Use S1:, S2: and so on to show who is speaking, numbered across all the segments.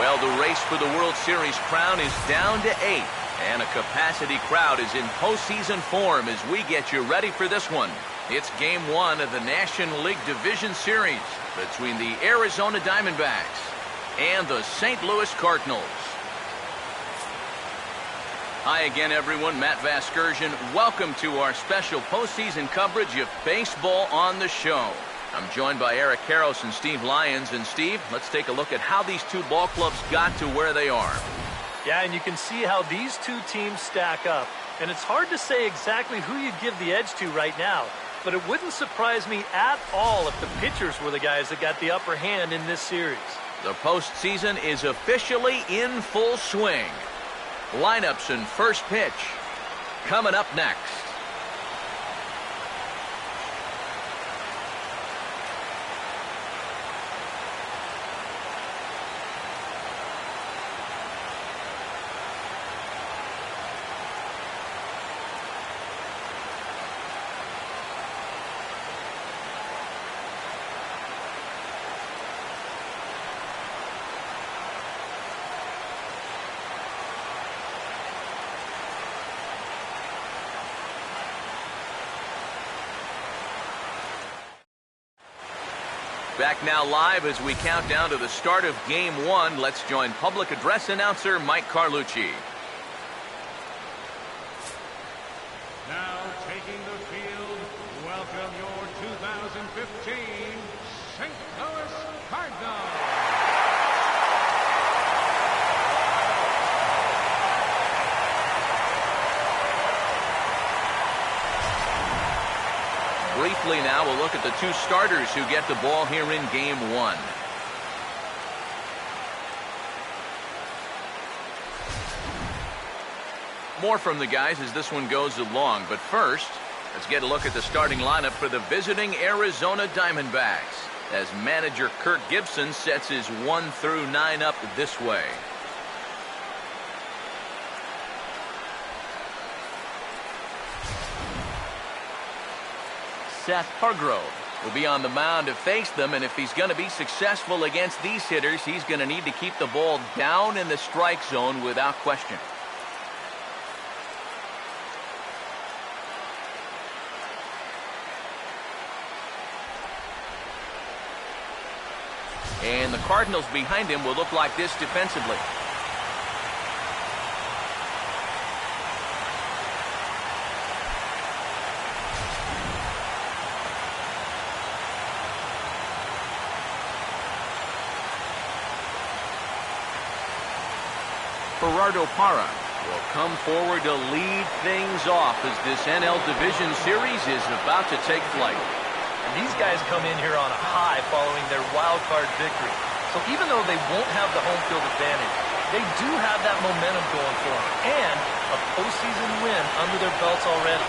S1: Well, the race for the World Series crown is down to 8, and a capacity crowd is in postseason form as we get you ready for this one. It's Game 1 of the National League Division Series between the Arizona Diamondbacks and the St. Louis Cardinals. Hi again, everyone. Matt Vasgersian. Welcome to our special postseason coverage of baseball on the show. I'm joined by Eric Karros and Steve Lyons. And Steve, let's take a look at how these two ball clubs got to where they are.
S2: Yeah, and you can see how these two teams stack up. And it's hard to say exactly who you'd give the edge to right now. But it wouldn't surprise me at all if the pitchers were the guys that got the upper hand in this series.
S1: The postseason is officially in full swing. Lineups and first pitch coming up next. Back now live as we count down to the start of Game 1. Let's join public address announcer Mike Carlucci.
S3: Now taking the field, welcome your 2015 St. Louis Cardinals.
S1: Briefly now, we'll look at the two starters who get the ball here in Game 1. More from the guys as this one goes along. But first, let's get a look at the starting lineup for the visiting Arizona Diamondbacks as manager Kirk Gibson sets his 1 through 9 up this way. Seth Hargrove will be on the mound to face them, and if he's going to be successful against these hitters, he's going to need to keep the ball down in the strike zone without question. And the Cardinals behind him will look like this defensively. Gerardo Parra will come forward to lead things off as this NL Division Series is about to take flight.
S2: And these guys come in here on a high following their wild card victory. So even though they won't have the home field advantage, they do have that momentum going for them and a postseason win under their belts already.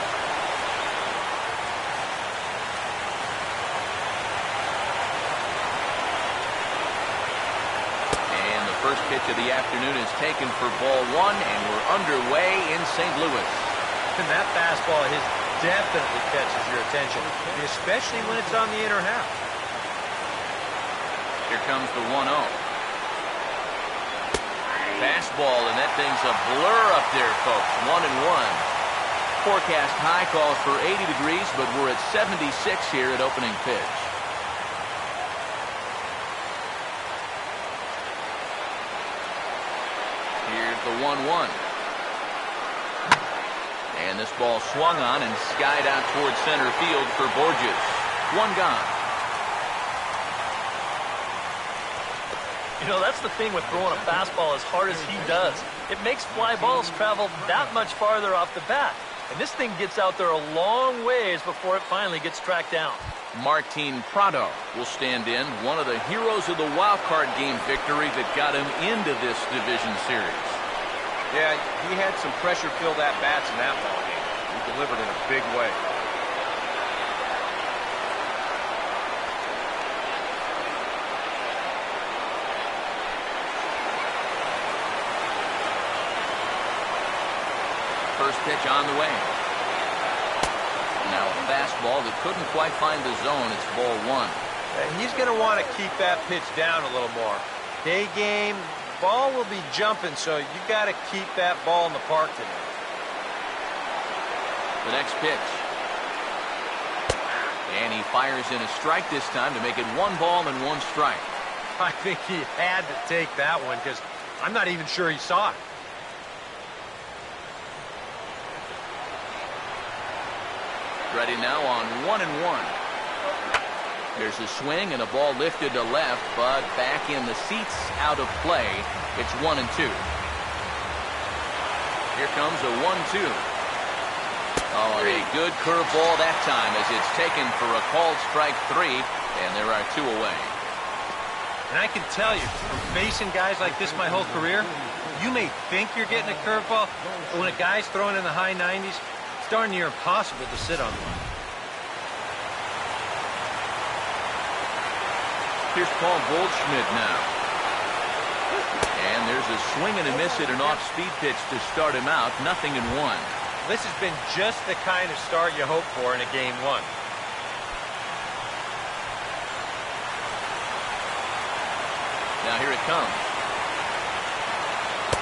S1: First pitch of the afternoon is taken for ball 1, and we're underway in St. Louis.
S2: And that fastball of his definitely catches your attention, especially when it's on the inner half.
S1: Here comes the 1-0. Fastball, and that thing's a blur up there, folks. 1-1. Forecast high calls for 80 degrees, but we're at 76 here at opening pitch. The 1-1. And this ball swung on and skied out towards center field for Borges. 1 gone.
S2: You know, that's the thing with throwing a fastball as hard as he does. It makes fly balls travel that much farther off the bat. And this thing gets out there a long ways before it finally gets tracked down.
S1: Martin Prado will stand in, one of the heroes of the wild card game victory that got him into this division series.
S4: Yeah, he had some pressure-filled at-bats in that ball game. He delivered in a big way.
S1: First pitch on the way. Now a fastball that couldn't quite find the zone. It's ball 1.
S4: And he's going to want to keep that pitch down a little more. Day game, ball will be jumping, so you got to keep that ball in the park today.
S1: The next pitch. And he fires in a strike this time to make it 1 ball and 1 strike.
S4: I think he had to take that one because I'm not even sure he saw it.
S1: Ready now on 1-1. There's a swing and a ball lifted to left, but back in the seats, out of play. It's 1-2. Here comes a 1-2. Oh, and a good curveball that time as it's taken for a called strike 3, and there are 2 away.
S4: And I can tell you, from facing guys like this my whole career, you may think you're getting a curveball, but when a guy's throwing in the high 90s, it's darn near impossible to sit on one.
S1: Here's Paul Goldschmidt now. And there's a swing and a miss at an off-speed pitch to start him out. 0-1.
S4: This has been just the kind of start you hope for in a game 1.
S1: Now here it comes.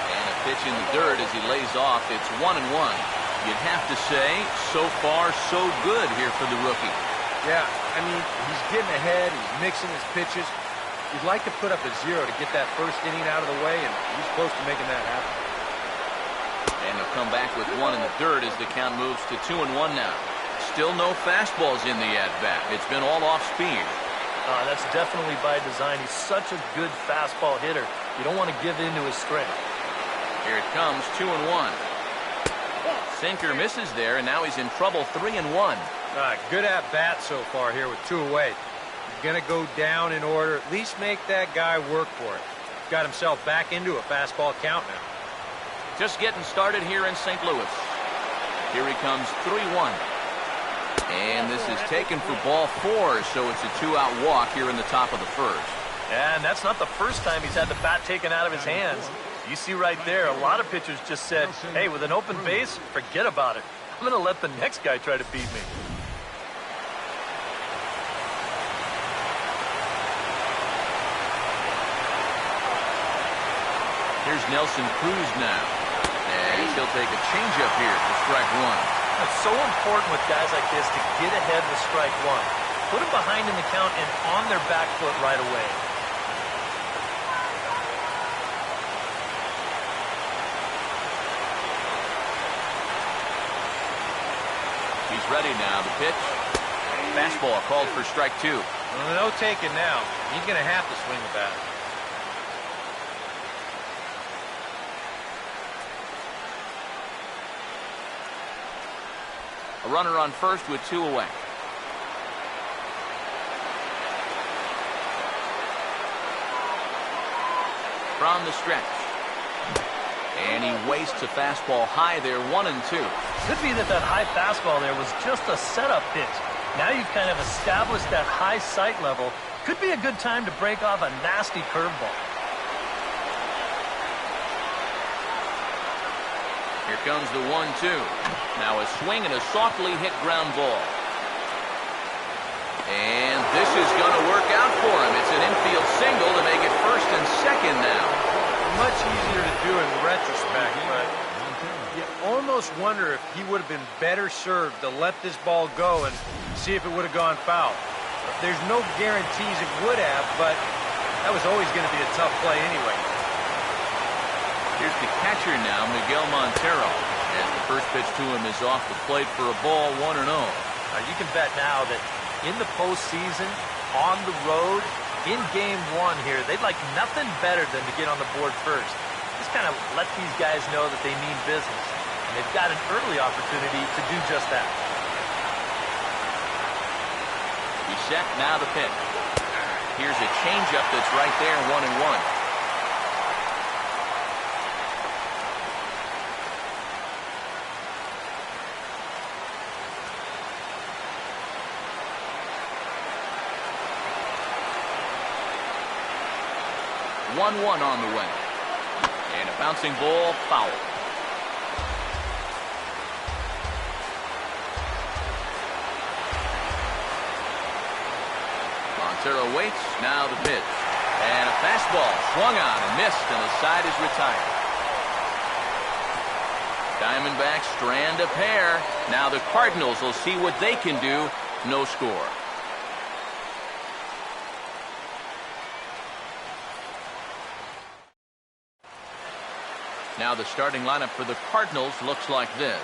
S1: And a pitch in the dirt as he lays off. It's 1-1. You'd have to say, so far, so good here for the rookie.
S4: Yeah, I mean, he's getting ahead. He's mixing his pitches. You'd like to put up a 0 to get that first inning out of the way, and he's close to making that happen.
S1: And he'll come back with 1 in the dirt as the count moves to 2-1 now. Still no fastballs in the at-bat. It's been all off speed.
S2: That's definitely by design. He's such a good fastball hitter. You don't want to give in to his strength.
S1: Here it comes, 2-1. Sinker misses there, and now he's in trouble, 3-1.
S4: Good at-bat so far here with 2 away. He's going to go down in order. At least make that guy work for it. Got himself back into a fastball count now.
S1: Just getting started here in St. Louis. Here he comes, 3-1. And this is taken for ball 4, so it's a 2-out walk here in the top of the first.
S2: And that's not the first time he's had the bat taken out of his hands. You see right there, a lot of pitchers just said, hey, with an open base, forget about it. I'm going to let the next guy try to beat me.
S1: Here's Nelson Cruz now. And he'll take a changeup here for strike 1.
S2: It's so important with guys like this to get ahead with strike 1. Put them behind in the count and on their back foot right away.
S1: He's ready now. The pitch. Fastball called for strike 2.
S4: Well, no taking now. He's going to have to swing the bat.
S1: A runner on first with 2 away. From the stretch. And he wastes a fastball high there, 1-2.
S2: Could be that high fastball there was just a setup pitch. Now you've kind of established that high sight level. Could be a good time to break off a nasty curveball.
S1: Here comes the 1-2. Now a swing and a softly hit ground ball. And this is going to work out for him. It's an infield single to make it first and second now.
S4: Much easier to do in retrospect, but you almost wonder if he would have been better served to let this ball go and see if it would have gone foul. There's no guarantees it would have, but that was always going to be a tough play anyway.
S1: Here's the catcher now, Miguel Montero. As the first pitch to him is off the plate for a ball, 1-0.
S2: You can bet now that in the postseason, on the road, in game 1 here, they'd like nothing better than to get on the board first. Just kind of let these guys know that they mean business. And they've got an early opportunity to do just that.
S1: He's set, now the pitch. Here's a changeup that's right there, 1-1. On the way. And a bouncing ball, foul. Montero waits, now the pitch. And a fastball fastball swung on and missed, and the side is retired. Diamondbacks strand a pair. Now the Cardinals will see what they can do. No score. Now the starting lineup for the Cardinals looks like this.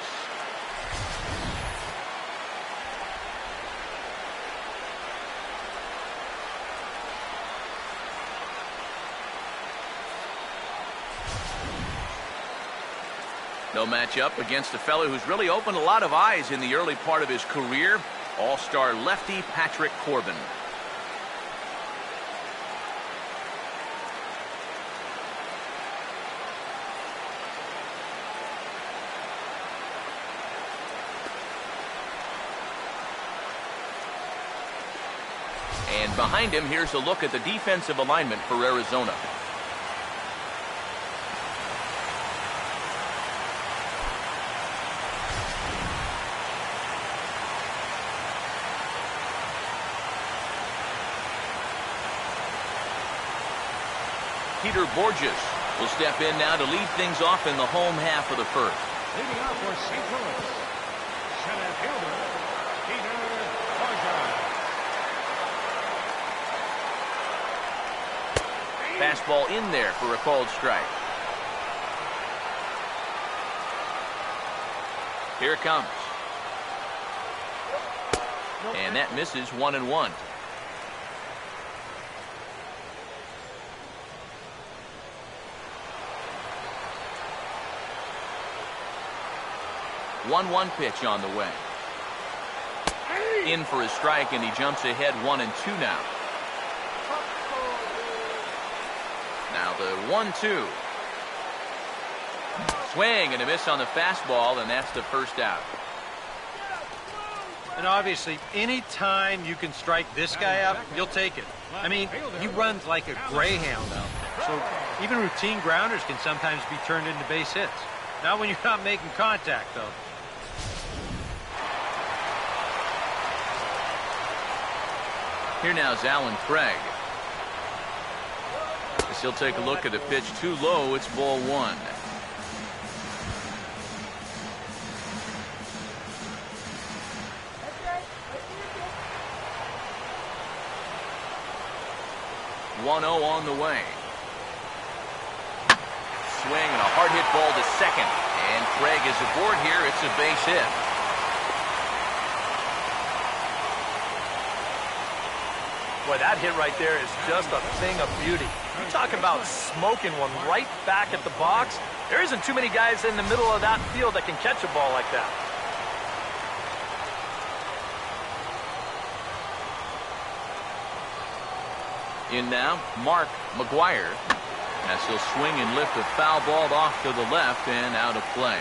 S1: No matchup against a fellow who's really opened a lot of eyes in the early part of his career. All-star lefty Patrick Corbin. And behind him, here's a look at the defensive alignment for Arizona. Peter Borges will step in now to lead things off in the home half of the first.
S3: Leading off for St. Louis, center fielder, Peter Borges.
S1: Fastball in there for a called strike. Here it comes. And that misses 1-1. One pitch on the way. In for a strike, and he jumps ahead 1-2 now. Now the 1-2. Swing and a miss on the fastball, and that's the first out.
S4: And obviously, any time you can strike this guy out, you'll take it. I mean, he runs like a greyhound out there. So even routine grounders can sometimes be turned into base hits. Not when you're not making contact, though.
S1: Here now is Alan Craig. As he'll take a look at a pitch too low, it's ball one. One 0 on the way. Swing and a hard hit ball to second. And Craig is aboard here. It's a base hit.
S2: Boy, that hit right there is just a thing of beauty. You talk about smoking one right back at the box. There isn't too many guys in the middle of that field that can catch a ball like that.
S1: In now, Mark McGuire. As he'll swing and lift a foul ball off to the left and out of play.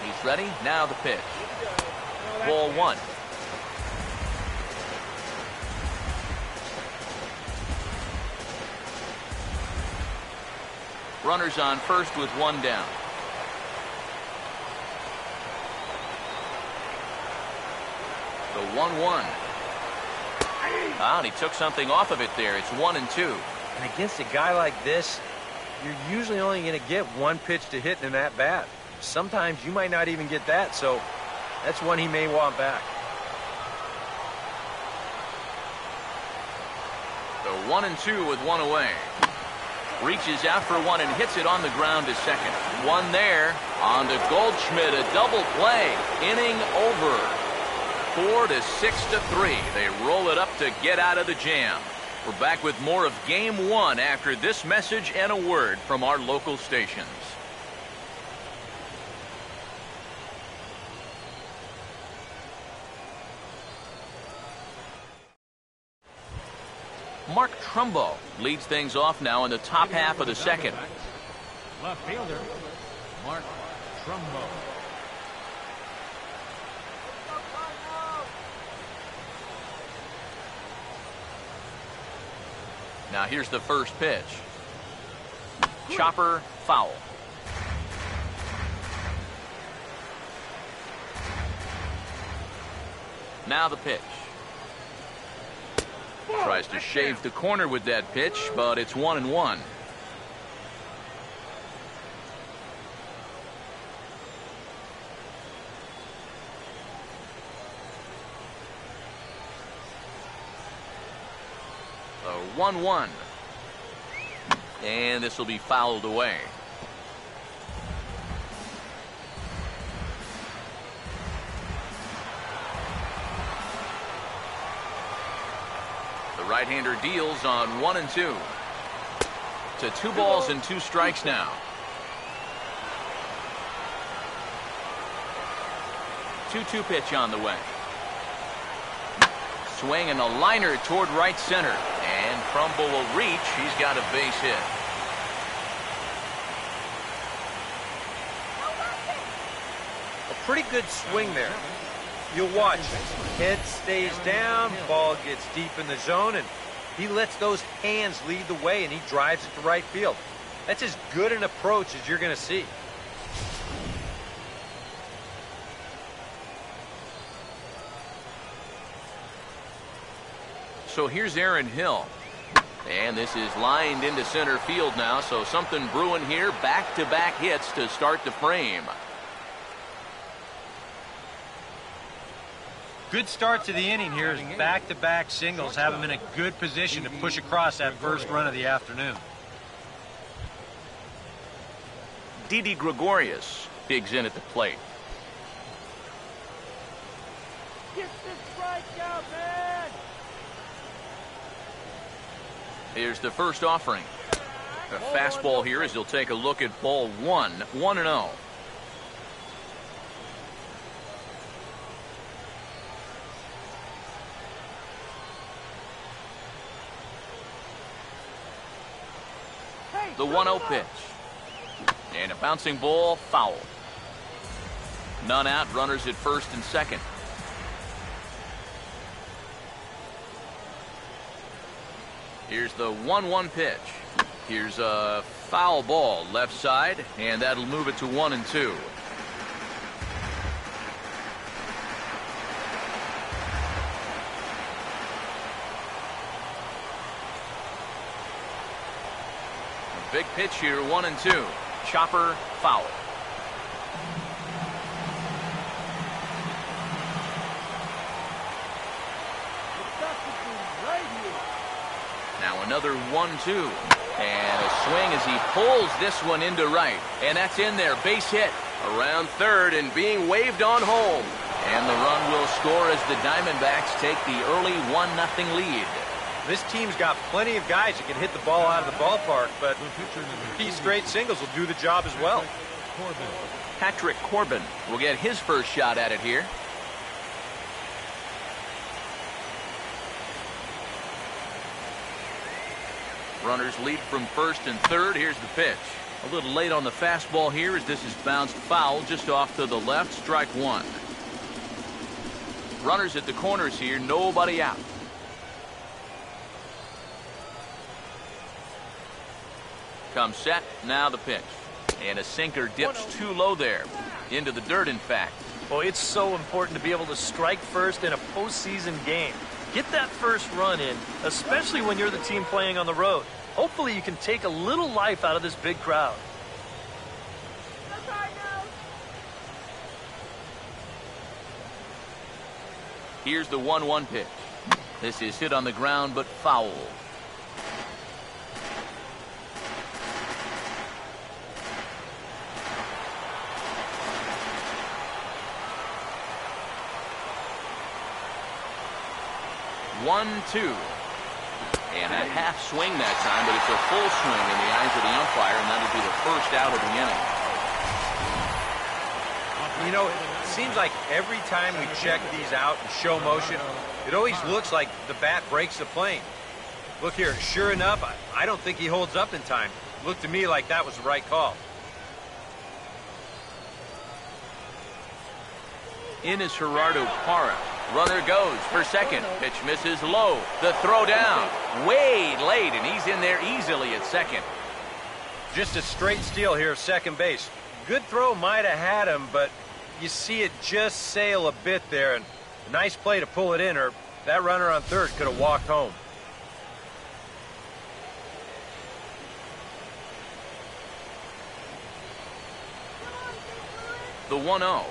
S1: He's ready. Now the pitch. Ball one. Runners on first with one down. The 1-1. And he took something off of it there. It's 1-2.
S4: And against a guy like this, you're usually only going to get one pitch to hit in that bat. Sometimes you might not even get that, so that's one he may want back.
S1: The 1-2 with one away. Reaches out for one and hits it on the ground to second. One there. On to Goldschmidt, a double play. Inning over. 4-6-3. They roll it up to get out of the jam. We're back with more of Game 1 after this message and a word from our local stations. Mark Trumbo leads things off now in the top half of the second.
S3: Left fielder, Mark Trumbo.
S1: Now here's the first pitch. Chopper, foul. Now the pitch. Tries to shave the corner with that pitch, but it's 1-1. The 1-1. And this will be fouled away. The right-hander deals on 1 and 2. To 2 balls and 2 strikes now. 2-2 pitch on the way. Swing and a liner toward right center. And Crumble will reach. He's got a base hit.
S4: A pretty good swing there. You'll watch. Head stays down, ball gets deep in the zone, and he lets those hands lead the way, and he drives it to right field. That's as good an approach as you're going to see.
S1: So here's Aaron Hill. And this is lined into center field now, so something brewing here. Back-to-back hits to start the frame.
S4: Good start to the inning here as back-to-back singles have him in a good position to push across that first run of the afternoon.
S1: Didi Gregorius digs in at the plate.
S3: Get the strikeout, man!
S1: Here's the first offering. A fastball here as he'll take a look at ball 1, 1-0. The 1-0 pitch. And a bouncing ball, foul. None out, runners at first and second. Here's the 1-1 pitch. Here's a foul ball left side, and that'll move it to 1 and 2. Big pitch here, 1 and 2. Chopper, foul. Now another 1-2. And a swing as he pulls this one into right. And that's in there, base hit. Around third and being waved on home. And the run will score as the Diamondbacks take the early 1-0 lead.
S4: This team's got plenty of guys that can hit the ball out of the ballpark, but these straight singles will do the job as well.
S1: Patrick Corbin will get his first shot at it here. Runners lead from first and third. Here's the pitch. A little late on the fastball here as this is bounced foul just off to the left. Strike 1. Runners at the corners here. Nobody out. Comes set. Now the pitch. And a sinker dips too low there. Into the dirt, in fact.
S2: Well, it's so important to be able to strike first in a postseason game. Get that first run in, especially when you're the team playing on the road. Hopefully you can take a little life out of this big crowd.
S1: Here's the 1-1 pitch. This is hit on the ground, but foul. One, two. And a half swing that time, but it's a full swing in the eyes of the umpire, and that'll be the first out of the inning.
S4: You know, it seems like every time we check these out in show motion, it always looks like the bat breaks the plane. Look here, sure enough, I don't think he holds up in time. Looked to me like that was the right call.
S1: In is Gerardo Parra. Runner goes for second. Pitch misses low. The throw down. Way late, and he's in there easily at second.
S4: Just a straight steal here of second base. Good throw might have had him, but you see it just sail a bit there, and Nice play to pull it in, or that runner on third could have walked home.
S1: The 1-0.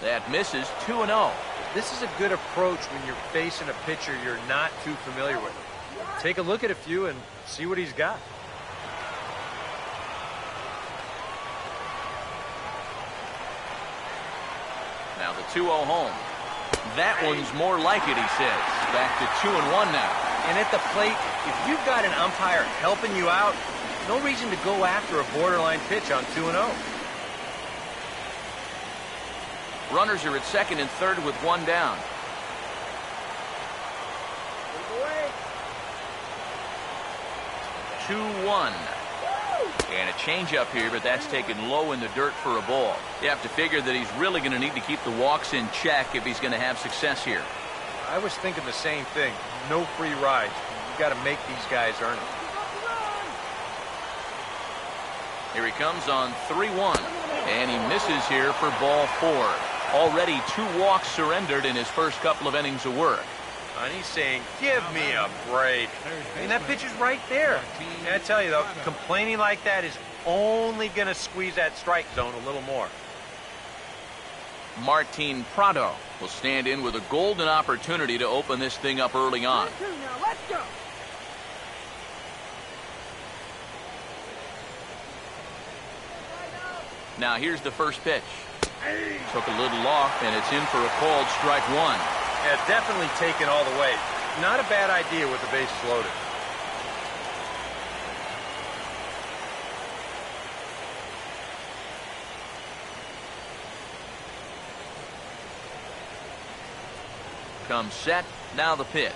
S1: That misses 2-0.
S4: This is a good approach when you're facing a pitcher you're not too familiar with. Take a look at a few and see what he's got.
S1: Now the 2-0 home. That one's more like it, he says. Back to 2-1 now.
S4: And at the plate, if you've got an umpire helping you out, no reason to go after a borderline pitch on 2-0.
S1: Runners are at second and third with one down. Away. 2-1. And a changeup here, but that's taken low in the dirt for a ball. You have to figure that he's really going to need to keep the walks in check if he's going to have success here.
S4: I was thinking the same thing. No free rides. You've got to make these guys earn it.
S1: Here he comes on 3-1. And he misses here for ball 4. Already 2 walks surrendered in his first couple of innings of work.
S4: And he's saying, give me a break. I mean, that pitch is right there. And I tell you, though, complaining like that is only going to squeeze that strike zone a little more.
S1: Martin Prado will stand in with a golden opportunity to open this thing up early on.
S3: Let's go.
S1: Now here's the first pitch. Took a little off, and it's in for a called strike 1.
S4: Yeah, definitely taken all the way. Not a bad idea with the bases loaded.
S1: Comes set, now the pitch.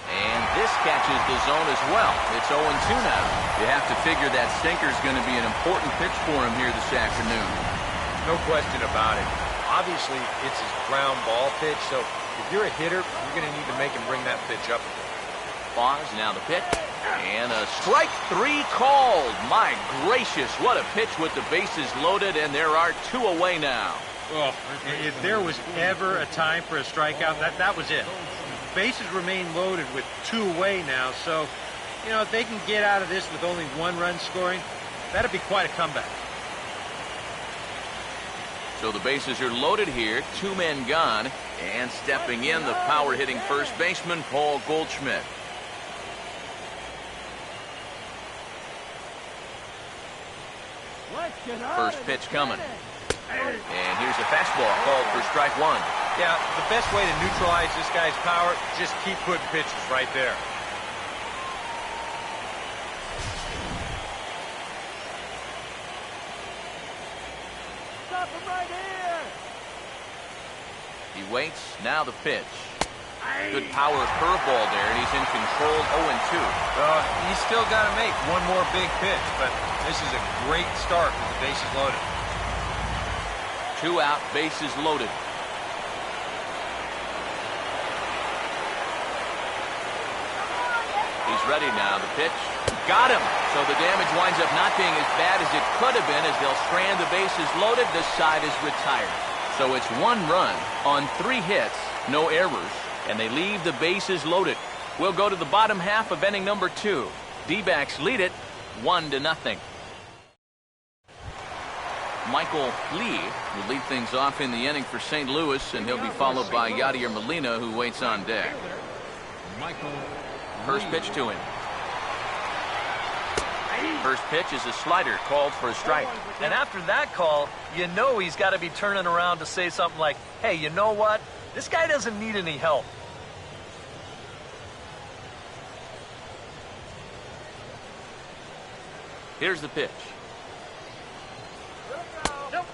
S1: And this catches the zone as well. It's 0-2 now. You have to figure that sinker's going to be an important pitch for him here this afternoon.
S4: No question about it. Obviously, it's his ground ball pitch, so if you're a hitter, you're going to need to make him bring that pitch up.
S1: Pause, now the pitch. And a strike 3 called. My gracious, what a pitch with the bases loaded, and there are 2 away now.
S4: Oh, if there was ever a time for a strikeout, that was it. Bases remain loaded with 2 away now, so, you know, if they can get out of this with only 1 run scoring, that'd be quite a comeback.
S1: So the bases are loaded here, 2 men gone, and stepping in, the power-hitting first baseman, Paul Goldschmidt. First pitch coming. And here's a fastball called for strike 1.
S4: Yeah, the best way to neutralize this guy's power, just keep putting pitches right there.
S3: Stop him right here.
S1: He waits, now the pitch. Good power curveball there, and he's in control 0-2.
S4: He's still got to make 1 more big pitch, but this is a great start with the bases loaded.
S1: 2 out, bases loaded. He's ready now, the pitch. Got him! So the damage winds up not being as bad as it could have been as they'll strand the bases loaded. This side is retired. So it's 1 run on 3 hits, no errors, and they leave the bases loaded. We'll go to the bottom half of inning number 2. D-backs lead it 1-0. Michael Lee will lead things off in the inning for St. Louis, and he'll be followed by Yadier Molina, who waits on deck. First pitch to him. First pitch is a slider called for a strike.
S2: And after that call, you know he's got to be turning around to say something like, hey, you know what? This guy doesn't need any help.
S1: Here's the pitch.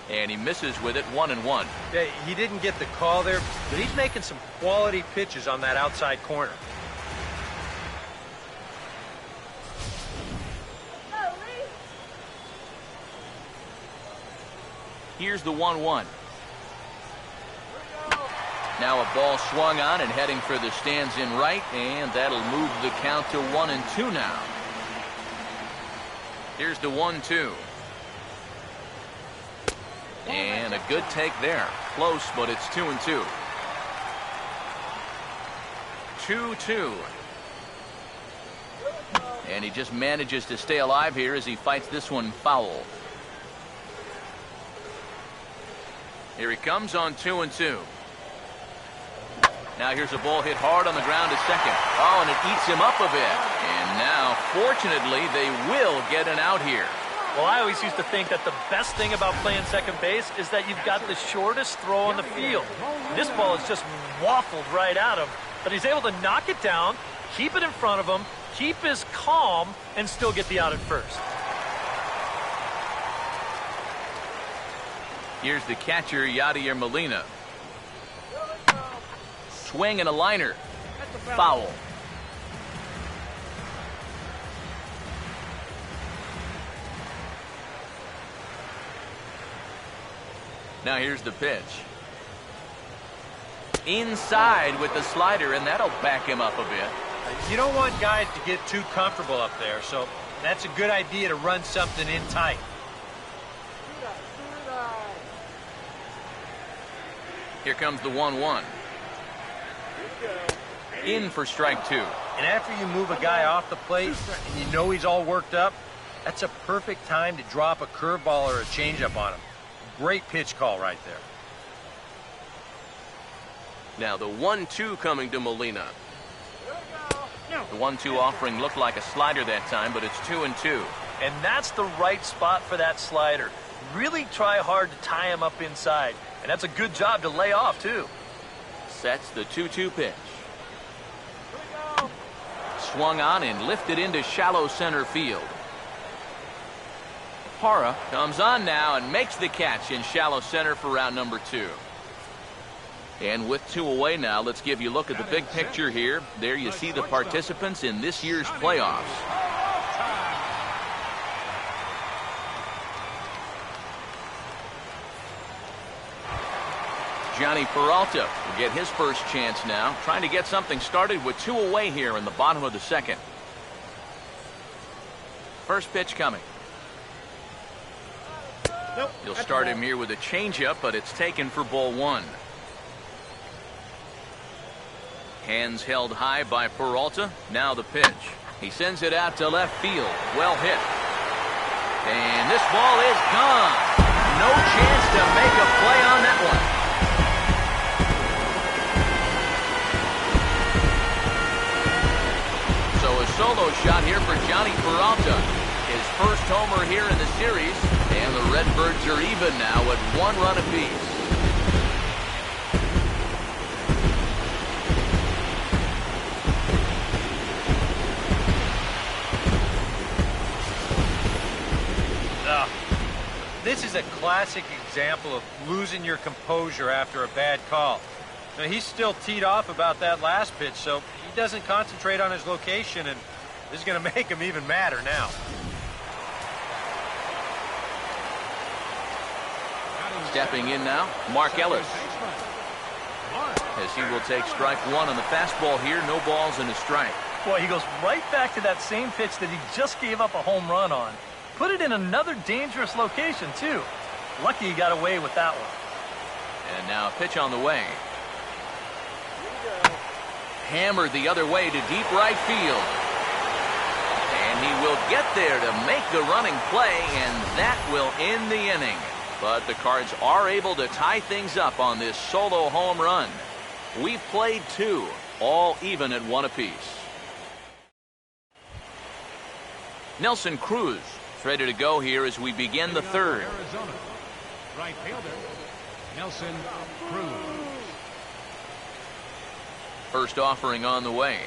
S1: And he misses with it, 1-1.
S4: Yeah, he didn't get the call there, but he's making some quality pitches on that outside corner.
S1: Here's the 1-1. Now a ball swung on and heading for the stands in right, and that'll move the count to 1-2 now. Here's the 1-2. And a good take there. Close, but it's 2-2. 2-2. And he just manages to stay alive here as he fights this one foul. Here he comes on 2-2. Now here's a ball hit hard on the ground to second. Oh, and it eats him up a bit. And now, fortunately, they will get an out here.
S2: Well, I always used to think that the best thing about playing second base is that you've got the shortest throw on the field. This ball is just waffled right at him, but he's able to knock it down, keep it in front of him, keep his calm, and still get the out at first.
S1: Here's the catcher, Yadier Molina. Swing and a liner. Foul. Now here's the pitch. Inside with the slider, and that'll back him up a bit.
S4: You don't want guys to get too comfortable up there, so that's a good idea to run something in tight.
S1: Here comes the 1-1. In for strike two.
S4: And after you move a guy off the plate and you know he's all worked up, that's a perfect time to drop a curveball or a changeup on him. Great pitch call right there.
S1: Now the 1-2 coming to Molina. The 1-2 offering looked like a slider that time, but it's 2-2.
S2: And that's the right spot for that slider. Really try hard to tie him up inside. And that's a good job to lay off, too.
S1: Sets the 2-2 pitch. Swung on and lifted into shallow center field. Parra comes on now and makes the catch in shallow center for round number 2. And with 2 away now, let's give you a look at the big picture here. There you see the participants in this year's playoffs. Johnny Peralta will get his first chance now, trying to get something started with 2 away here in the bottom of the second. First pitch coming. He'll start him here with a changeup, but it's taken for ball 1. Hands held high by Peralta. Now the pitch. He sends it out to left field. Well hit. And this ball is gone. No chance to make a play on that one. So a solo shot here for Johnny Peralta. His first homer here in the series. And the Redbirds are even now at 1 run apiece.
S4: This is a classic example of losing your composure after a bad call. Now, he's still teed off about that last pitch, so he doesn't concentrate on his location, and this is going to make him even madder now.
S1: Stepping in now, Mark Ellis. As he will take strike 1 on the fastball here, no balls and a strike.
S2: Boy, he goes right back to that same pitch that he just gave up a home run on. Put it in another dangerous location, too. Lucky he got away with that one.
S1: And now a pitch on the way. Hammered the other way to deep right field. And he will get there to make the running play, and that will end the inning. But the Cards are able to tie things up on this solo home run. We've played 2, all even at 1 apiece. Nelson Cruz ready to go here as we begin the 3rd.
S3: Arizona. Right fielder, Nelson Cruz.
S1: First offering on the way.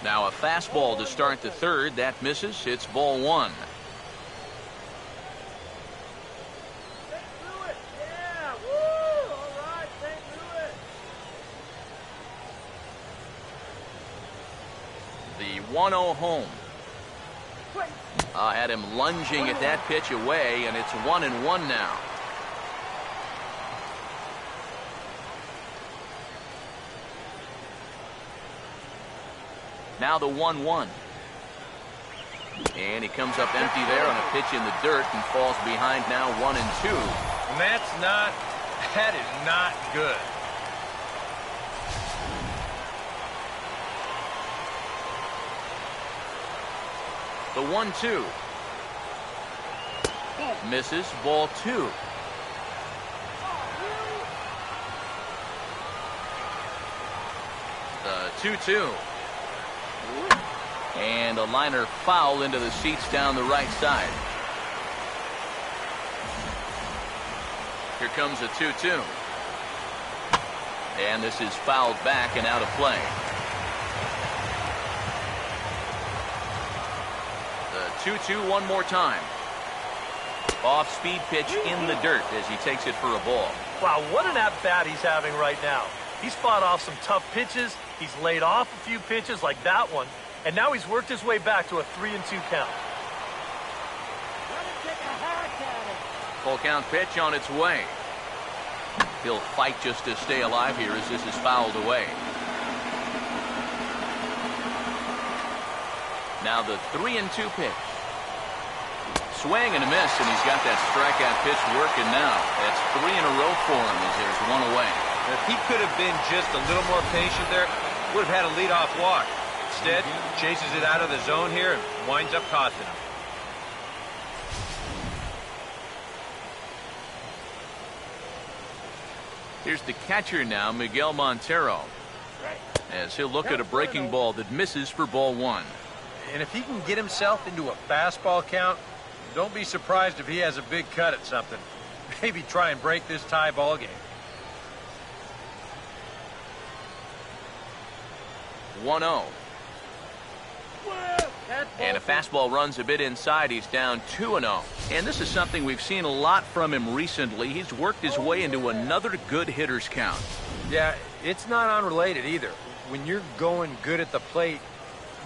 S1: Now a fastball to start the 3rd. That misses. It's ball 1. The 1-0 home. Had him lunging at that pitch away, and it's 1-1 now. Now the 1-1. And he comes up empty there on a pitch in the dirt and falls behind now 1-2.
S4: And that is not good.
S1: The 1-2. Misses, ball 2. The 2-2. And a liner foul into the seats down the right side. Here comes a 2-2. And this is fouled back and out of play. The 2-2 one more time. Off-speed pitch in the dirt as he takes it for a ball.
S2: Wow, what an at-bat he's having right now. He's fought off some tough pitches. He's laid off a few pitches like that one. And now he's worked his way back to a 3-2 count.
S1: Full count pitch on its way. He'll fight just to stay alive here as this is fouled away. Now the 3-2 pitch. Swing and a miss, and he's got that strikeout pitch working now. That's 3 in a row for him as there's one away.
S4: If he could have been just a little more patient there, would have had a leadoff walk. Instead, chases it out of the zone here and winds up costing him.
S1: Here's the catcher now, Miguel Montero, as he'll look at a breaking ball that misses for ball 1.
S4: And if he can get himself into a fastball count, don't be surprised if he has a big cut at something. Maybe try and break this tie ball game.
S1: 1-0. And a fastball runs a bit inside. He's down 2-0. And this is something we've seen a lot from him recently. He's worked his way into another good hitter's count.
S4: Yeah, it's not unrelated either. When you're going good at the plate,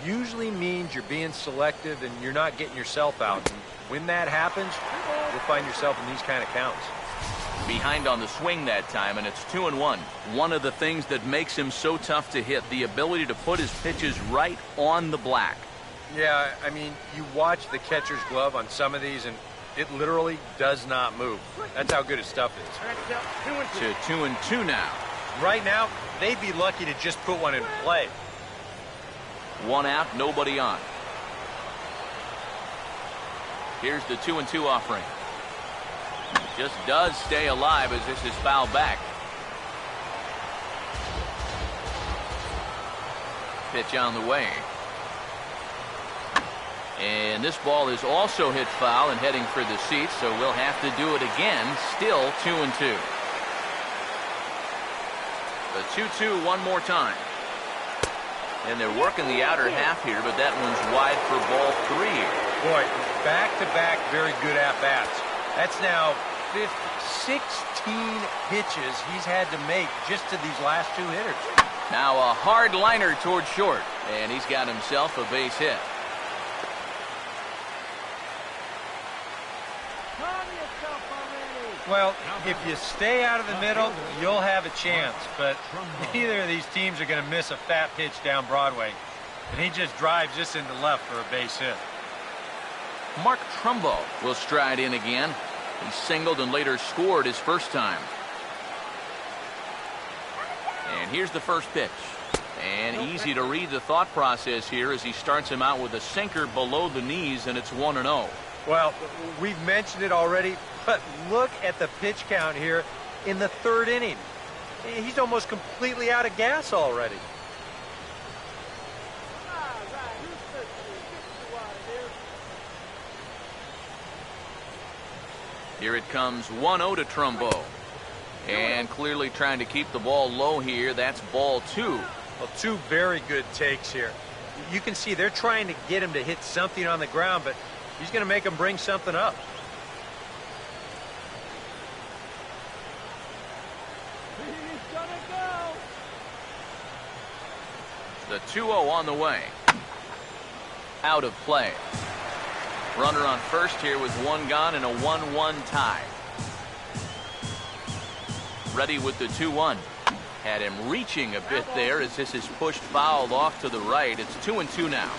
S4: usually means you're being selective and you're not getting yourself out. And when that happens, you'll find yourself in these kind of counts.
S1: Behind on the swing that time, and it's 2-1. One of the things that makes him so tough to hit, the ability to put his pitches right on the black.
S4: Yeah, I mean, you watch the catcher's glove on some of these, and it literally does not move. That's how good his stuff is.
S1: To 2-2 now.
S4: Right now, they'd be lucky to just put one in play.
S1: 1 out, nobody on. Here's the 2-2 offering. Just does stay alive as this is fouled back. Pitch on the way. And this ball is also hit foul and heading for the seats, so we'll have to do it again. Still 2-2. The 2-2 one more time. And they're working the outer half here, but that one's wide for ball 3.
S4: Boy, back-to-back very good at-bats. That's now 16 pitches he's had to make just to these last 2 hitters.
S1: Now a hard liner towards short, and he's got himself a base hit.
S4: Well, if you stay out of the middle, you'll have a chance, but neither of these teams are going to miss a fat pitch down Broadway. And he just drives this into left for a base hit.
S1: Mark Trumbo will stride in again. He singled and later scored his first time. And here's the first pitch. And easy to read the thought process here as he starts him out with a sinker below the knees, and it's 1-0.
S4: Well, we've mentioned it already, but look at the pitch count here in the 3rd inning. He's almost completely out of gas already.
S1: Here it comes 1-0 to Trumbo. And clearly trying to keep the ball low here. That's ball 2.
S4: Well, 2 very good takes here. You can see they're trying to get him to hit something on the ground, but he's going to make him bring something up.
S3: He's gonna go.
S1: The 2-0 on the way. Out of play. Runner on first here with 1 gone and a 1-1 tie. Ready with the 2-1. Had him reaching a bit there as this is pushed foul off to the right. It's 2-2 now.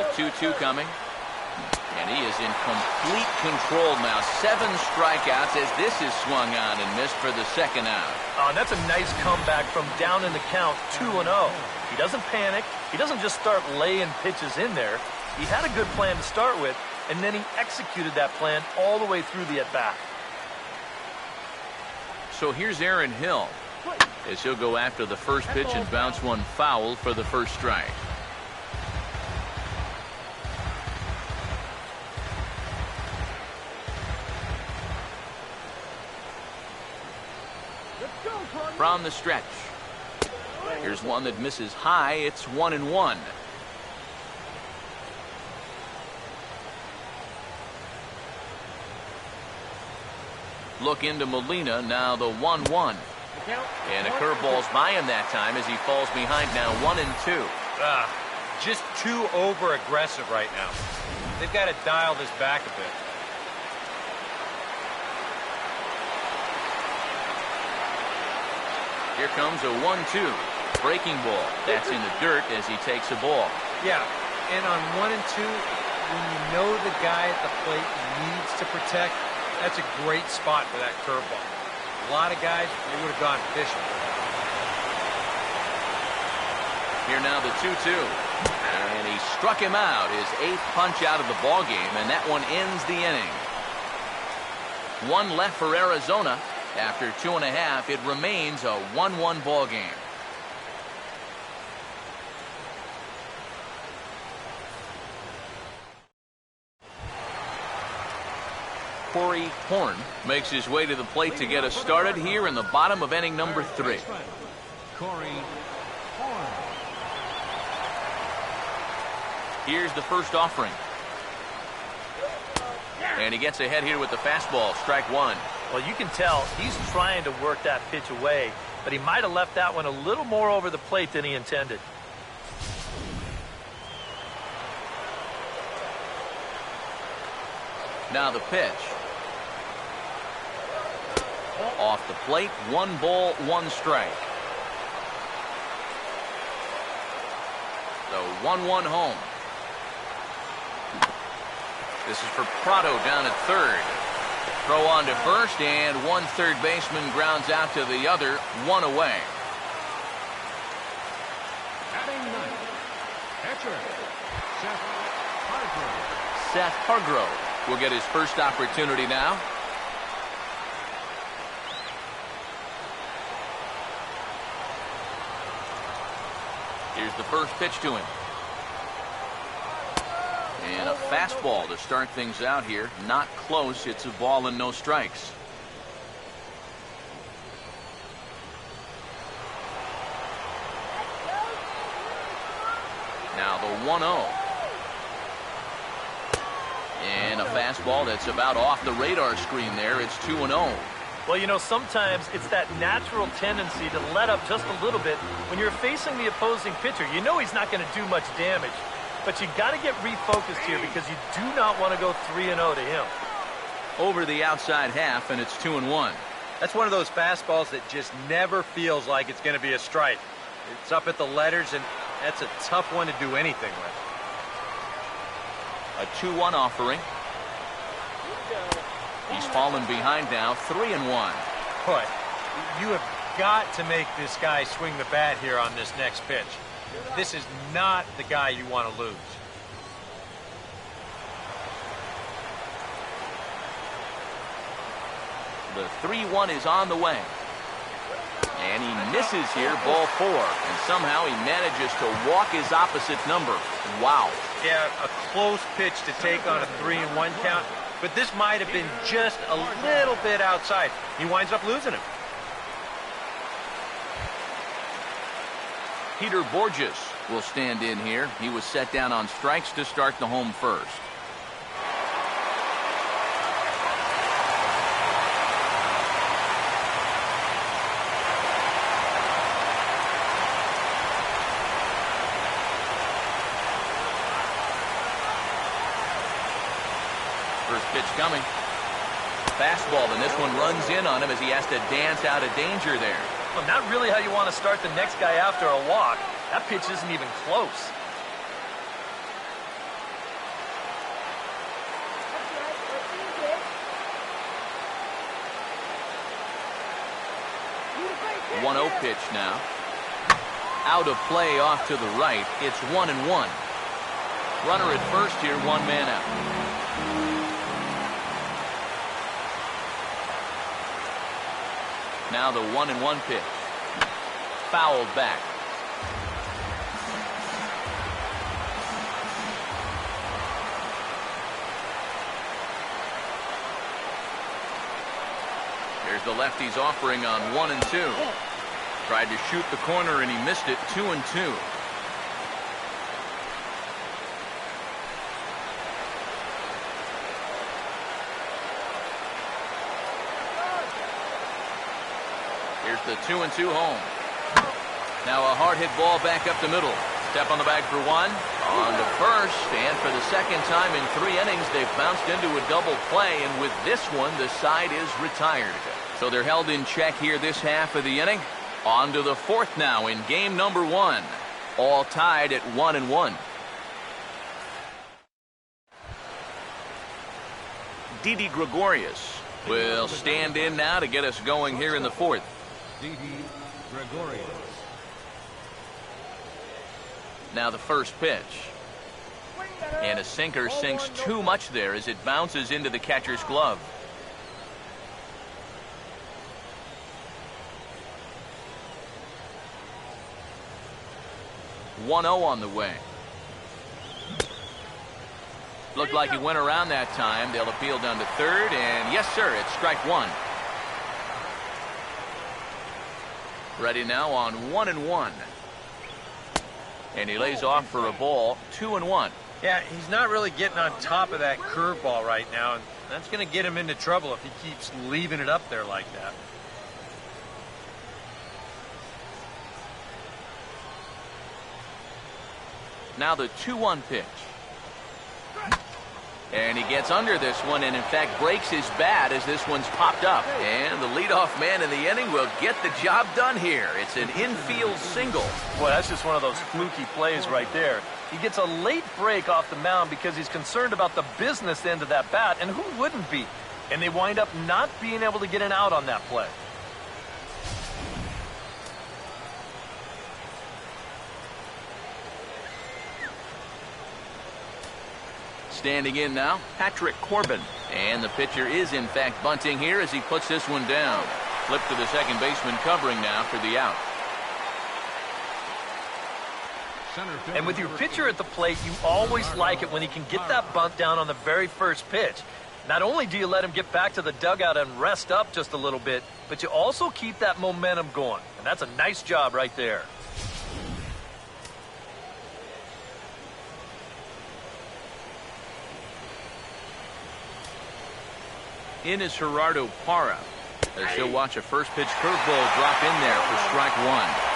S1: The 2-2 coming. And he is in complete control now. 7 strikeouts as this is swung on and missed for the second out.
S2: Oh, and that's a nice comeback from down in the count 2-0. He doesn't panic. He doesn't just start laying pitches in there. He had a good plan to start with, and then he executed that plan all the way through the at-bat.
S1: So here's Aaron Hill as he'll go after the first pitch and bounce one foul for the first strike. From the stretch. Here's one that misses high. It's 1-1. Look into Molina, now the 1-1. And a curveball's by him that time as he falls behind now 1-2.
S4: Just too over-aggressive right now. They've got to dial this back a bit.
S1: Here comes a 1-2. Breaking ball. That's in the dirt as he takes a ball.
S4: Yeah, and on 1 and 2, when you know the guy at the plate needs to protect, that's a great spot for that curveball. A lot of guys, they would have gone fishing.
S1: Here now the 2-2. And he struck him out. His 8th punch out of the ball game, and that one ends the inning. 1 left for Arizona. After 2.5, it remains a 1-1 ball game. Corey Horn makes his way to the plate to get us started here in the bottom of inning number 3.
S3: Corey Horn.
S1: Here's the first offering. And he gets ahead here with the fastball, strike 1.
S2: Well, you can tell he's trying to work that pitch away, but he might have left that one a little more over the plate than he intended.
S1: Now the pitch. Off the plate, 1 ball, 1 strike. The 1-1 home. This is for Prado down at third. Throw on to first, and 1 third baseman grounds out to the other, 1 away.
S3: Batting ninth, catcher, Seth Hargrove.
S1: Seth Hargrove will get his first opportunity now. Here's the first pitch to him. And a fastball to start things out here. Not close. It's a ball and no strikes. Now the 1-0. And a fastball that's about off the radar screen there. It's 2-0.
S2: Well, you know, sometimes it's that natural tendency to let up just a little bit when you're facing the opposing pitcher. You know he's not going to do much damage. But you got to get refocused here because you do not want to go 3-0 to him.
S1: Over the outside half, and it's 2-1.
S4: That's one of those fastballs that just never feels like it's going to be a strike. It's up at the letters, and that's a tough one to do anything with.
S1: A 2-1 offering. He's fallen behind now, 3-1.
S4: Boy, you have got to make this guy swing the bat here on this next pitch. This is not the guy you want to lose.
S1: The 3-1 is on the way. And he misses here, ball 4. And somehow he manages to walk his opposite number. Wow.
S4: Yeah, a close pitch to take on a 3-1 count. But this might have been just a little bit outside. He winds up losing him.
S1: Peter Borges will stand in here. He was set down on strikes to start the home first. First pitch coming. Fastball, and this one runs in on him as he has to dance out of danger there.
S2: Well, not really how you want to start the next guy after a walk. That pitch isn't even close.
S1: 1-0 pitch now. Out of play off to the right. It's 1-1. Runner at first here, 1 man out. Now the 1-1 pitch. Fouled back. Here's the lefty's offering on 1-2. Tried to shoot the corner and he missed it. 2-2. Here's the 2-2 home. Now a hard hit ball back up the middle. Step on the bag for 1. On to first, and for the second time in 3 innings, they've bounced into a double play, and with this one, the side is retired. So they're held in check here this half of the inning. On to the 4th now in game number 1. All tied at 1-1. Didi Gregorius will stand in now to get us going here in the 4th.
S3: Didi Gregorius.
S1: Now the first pitch. And a sinker sinks too much there as it bounces into the catcher's glove. .1-0 on the way. Looked like he went around that time. They'll appeal down to 3rd, and yes, sir, it's strike 1. Ready now on 1-1. And he lays off for a ball. 2-1.
S4: Yeah, he's not really getting on top of that curveball right now, and that's going to get him into trouble if he keeps leaving it up there like that.
S1: Now the 2-1 pitch. And he gets under this one and, in fact, breaks his bat as this one's popped up. And the leadoff man in the inning will get the job done here. It's an infield single.
S2: Boy, that's just one of those fluky plays right there. He gets a late break off the mound because he's concerned about the business end of that bat, and who wouldn't be? And they wind up not being able to get an out on that play.
S1: Standing in now, Patrick Corbin. And the pitcher is, in fact, bunting here as he puts this one down. Flip to the second baseman covering now for the out.
S2: And with your pitcher at the plate, you always like it when he can get that bunt down on the very first pitch. Not only do you let him get back to the dugout and rest up just a little bit, but you also keep that momentum going. And that's a nice job right there.
S1: In is Gerardo Parra, as he'll watch a first pitch curveball drop in there for strike 1.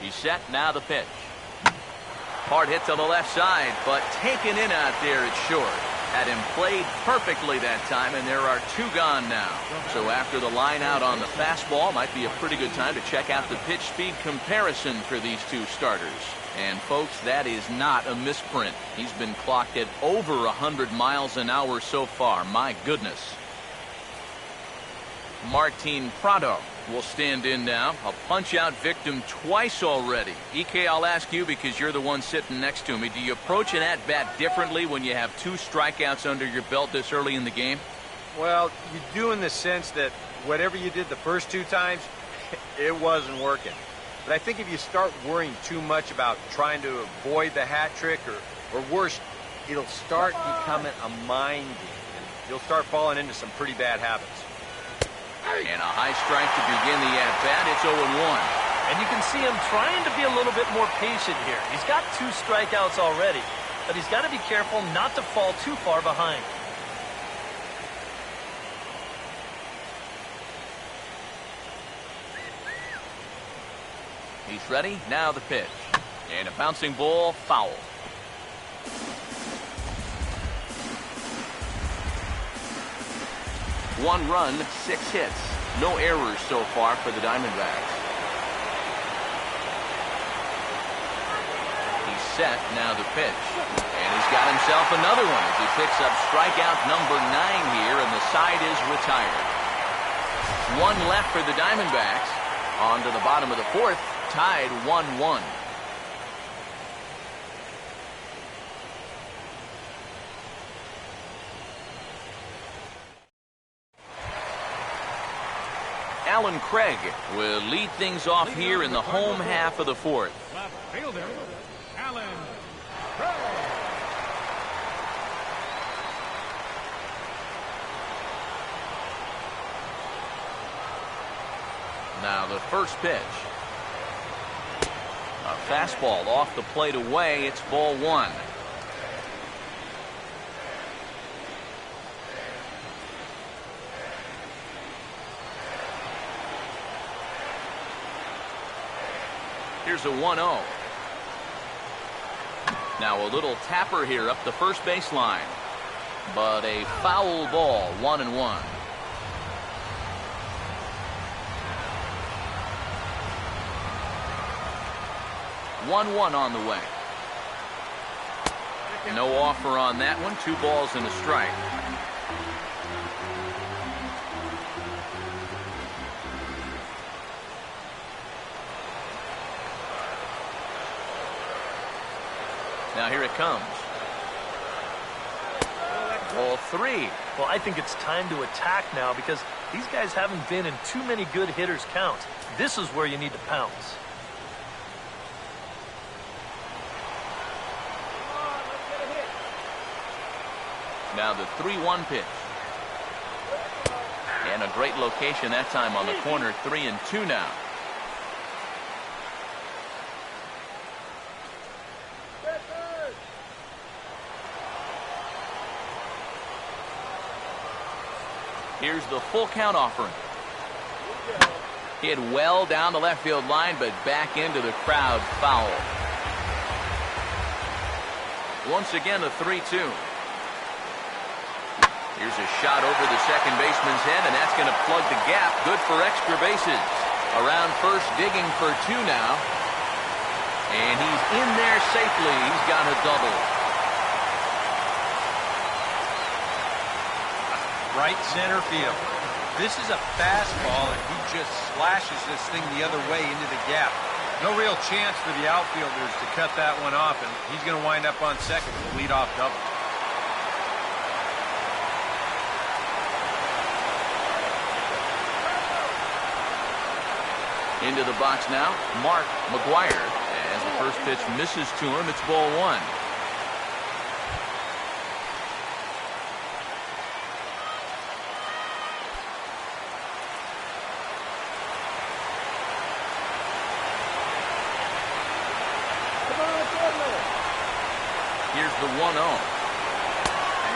S1: He's set, now the pitch. Hard hit to the left side, but taken in out there, it's short. Had him played perfectly that time, and there are 2 gone now. So after the line out on the fastball, might be a pretty good time to check out the pitch speed comparison for these 2 starters. And folks, that is not a misprint. He's been clocked at over 100 miles an hour so far. My goodness. Martin Prado will stand in now. A punch-out victim twice already. EK, I'll ask you because you're the one sitting next to me. Do you approach an at-bat differently when you have 2 strikeouts under your belt this early in the game?
S4: Well, you do in the sense that whatever you did the first 2 times, it wasn't working. But I think if you start worrying too much about trying to avoid the hat trick, or worse, it'll start becoming a mind game. And you'll start falling into some pretty bad habits.
S1: And a high strike to begin the at-bat. It's 0-1.
S2: And you can see him trying to be a little bit more patient here. He's got 2 strikeouts already, but he's got to be careful not to fall too far behind.
S1: He's ready. Now the pitch. And a bouncing ball, foul. One run, 6 hits. No errors so far for the Diamondbacks. He's set, now the pitch. And he's got himself another one as he picks up strikeout number 9 here, and the side is retired. One left for the Diamondbacks. On to the bottom of the 4th, tied 1-1. Alan Craig will lead things off here in the home half of the 4th.
S3: Left fielder, Alan Craig.
S1: Now the first pitch. A fastball off the plate away. It's ball 1. Here's a 1-0. Now a little tapper here up the first baseline. But a foul ball, 1-1. 1-1 on the way. No offer on that one. 2 balls and a strike. Now here it comes. Ball 3.
S2: Well, I think it's time to attack now because these guys haven't been in too many good hitters' counts. This is where you need to pounce.
S1: Now the 3-1 pitch. And a great location that time on the corner. 3-2 now. Here's the full count offering. Hit well down the left field line, but back into the crowd, foul. Once again, a 3-2. Here's a shot over the second baseman's head, and that's going to plug the gap. Good for extra bases. Around first, digging for 2 now. And he's in there safely. He's got a double.
S4: Right center field. This is a fastball, and he just slashes this thing the other way into the gap. No real chance for the outfielders to cut that one off, and he's going to wind up on second with a leadoff double.
S1: Into the box now, Mark McGuire. As the first pitch misses to him, it's ball 1. Here's the 1-0.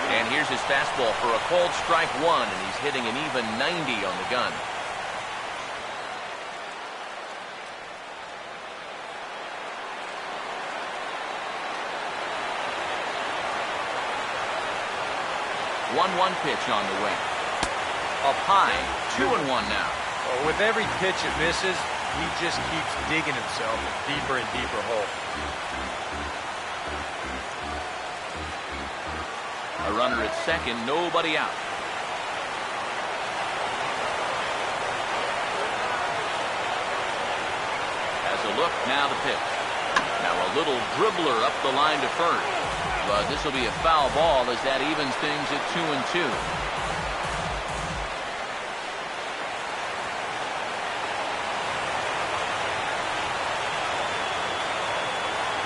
S1: And here's his fastball for a called strike 1, and he's hitting an even 90 on the gun. One pitch on the way. Up high, 2-1 now.
S4: Well, with every pitch it misses, he just keeps digging himself a deeper and deeper hole.
S1: A runner at second, nobody out. Has a look, now the pitch. Now a little dribbler up the line to first. But this will be a foul ball as that evens things at 2-2.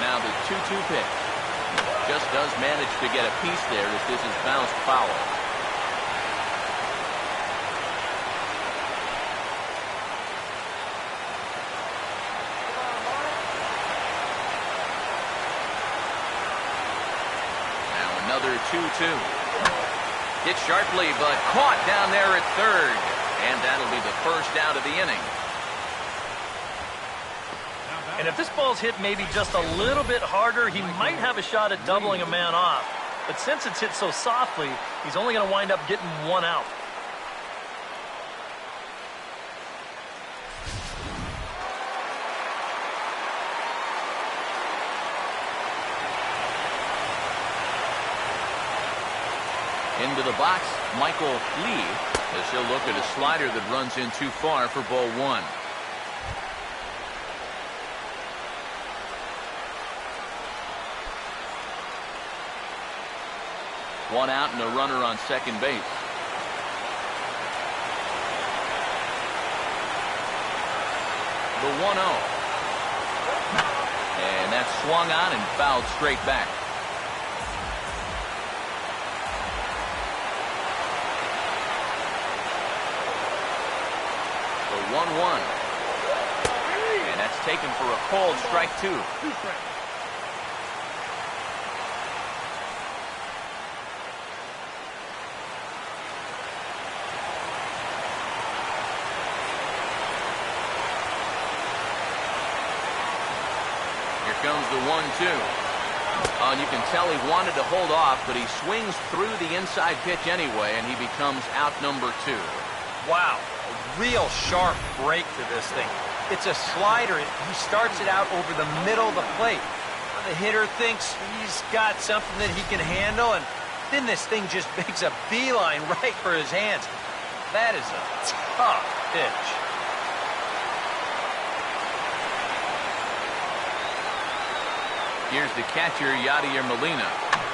S1: Now the 2-2 pitch. Just does manage to get a piece there as this is bounced foul. Another 2-2. Hit sharply, but caught down there at third. And that'll be the first out of the inning.
S2: And if this ball's hit maybe just a little bit harder, he might have a shot at doubling a man off. But since it's hit so softly, he's only going to wind up getting 1 out.
S1: Into the box, Michael Lee, as he'll look at a slider that runs in too far for ball one. One out and a runner on second base. The 1-0. And that's swung on and fouled straight back. The 1-1. And that's taken for a called strike two. Comes the 1-2. Oh, and you can tell he wanted to hold off, but he swings through the inside pitch anyway, and he becomes out number two.
S4: Wow, a real sharp break to this thing. It's a slider. He starts it out over the middle of the plate. The hitter thinks he's got something that he can handle, and then this thing just makes a beeline right for his hands. That is a tough pitch.
S1: Here's the catcher, Yadier Molina,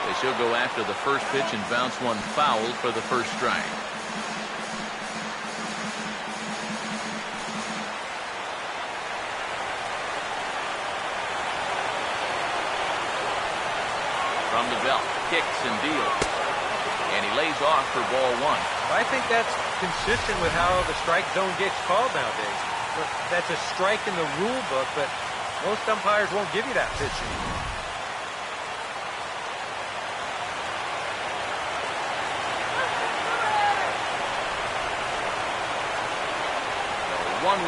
S1: as he'll go after the first pitch and bounce one foul for the first strike. From the belt, kicks and deals. And he lays off for ball one.
S4: I think that's consistent with how the strike zone gets called nowadays. That's a strike in the rule book, but most umpires won't give you that pitch anymore.
S1: 1-1.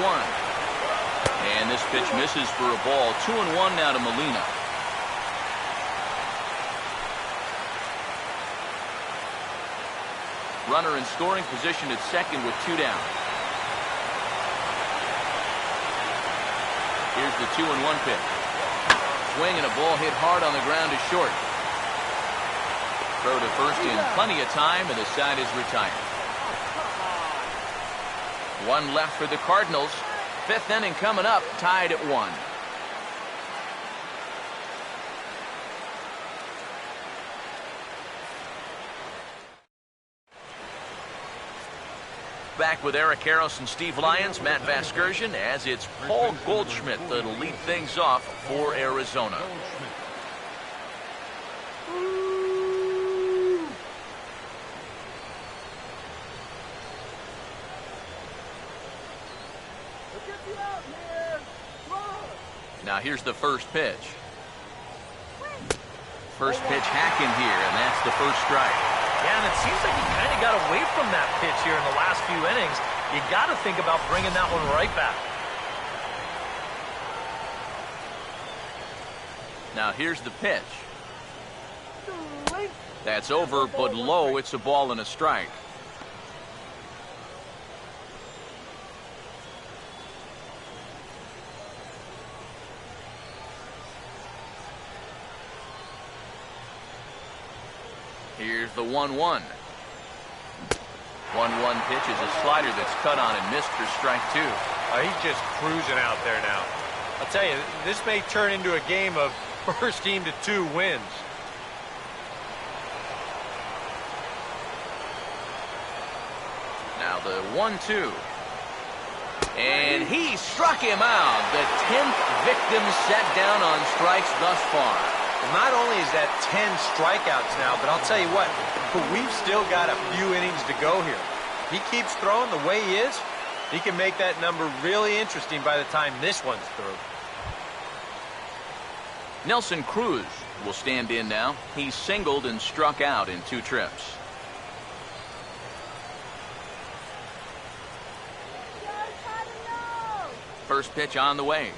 S1: And this pitch misses for a ball. 2-1 now to Molina. Runner in scoring position at second with two down. Here's the 2-1 pitch. Swing and a ball hit hard on the ground to short. Throw to first in plenty of time, and the side is retired. One left for the Cardinals. Fifth inning coming up, tied at 1. Back with Eric Harris and Steve Lyons, Matt Vasgersian, as it's Paul Goldschmidt that'll lead things off for Arizona. Now here's the first pitch. First pitch hacking here, and that's the first strike.
S2: Yeah, and it seems like he kind of got away from that pitch here in the last few innings. You got to think about bringing that one right back.
S1: Now here's the pitch. That's over, but low. It's a ball and a strike. Here's the 1-1. 1-1 pitch is a slider that's cut on and missed for strike two.
S4: He's just cruising out there now. I'll tell you, this may turn into a game of first team to 2 wins.
S1: Now the 1-2. And he struck him out. The 10th victim set down on strikes thus far.
S4: Not only is that 10 strikeouts now, but I'll tell you what, we've still got a few innings to go here. He keeps throwing the way he is, he can make that number really interesting by the time this one's through.
S1: Nelson Cruz will stand in now. He's singled and struck out in 2 trips. First pitch on the way.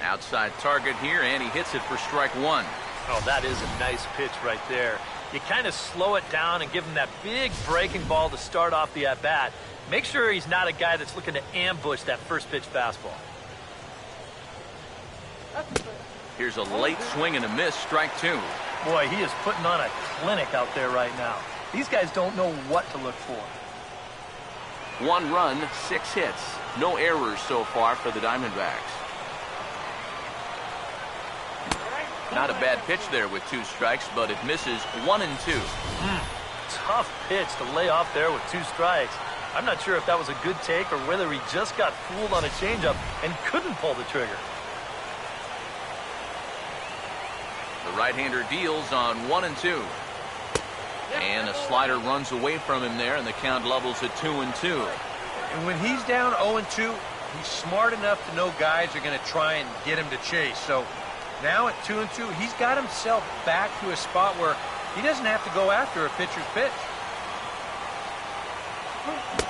S1: Outside target here, and he hits it for strike 1.
S2: Oh, that is a nice pitch right there. You kind of slow it down and give him that big breaking ball to start off the at-bat. Make sure he's not a guy that's looking to ambush that first pitch fastball.
S1: Here's a late swing and a miss, strike 2.
S2: Boy, he is putting on a clinic out there right now. These guys don't know what to look for.
S1: 1 run, 6 hits. No errors so far for the Diamondbacks. Not a bad pitch there with 2 strikes, but it misses 1 and 2.
S2: Tough pitch to lay off there with 2 strikes. I'm not sure if that was a good take or whether he just got fooled on a changeup and couldn't pull the trigger.
S1: The right-hander deals on 1 and 2. And a slider runs away from him there, and the count levels at 2 and 2.
S4: And when he's down 0 and 2, he's smart enough to know guys are going to try and get him to chase. So now at 2 and 2, he's got himself back to a spot where he doesn't have to go after a pitcher's pitch.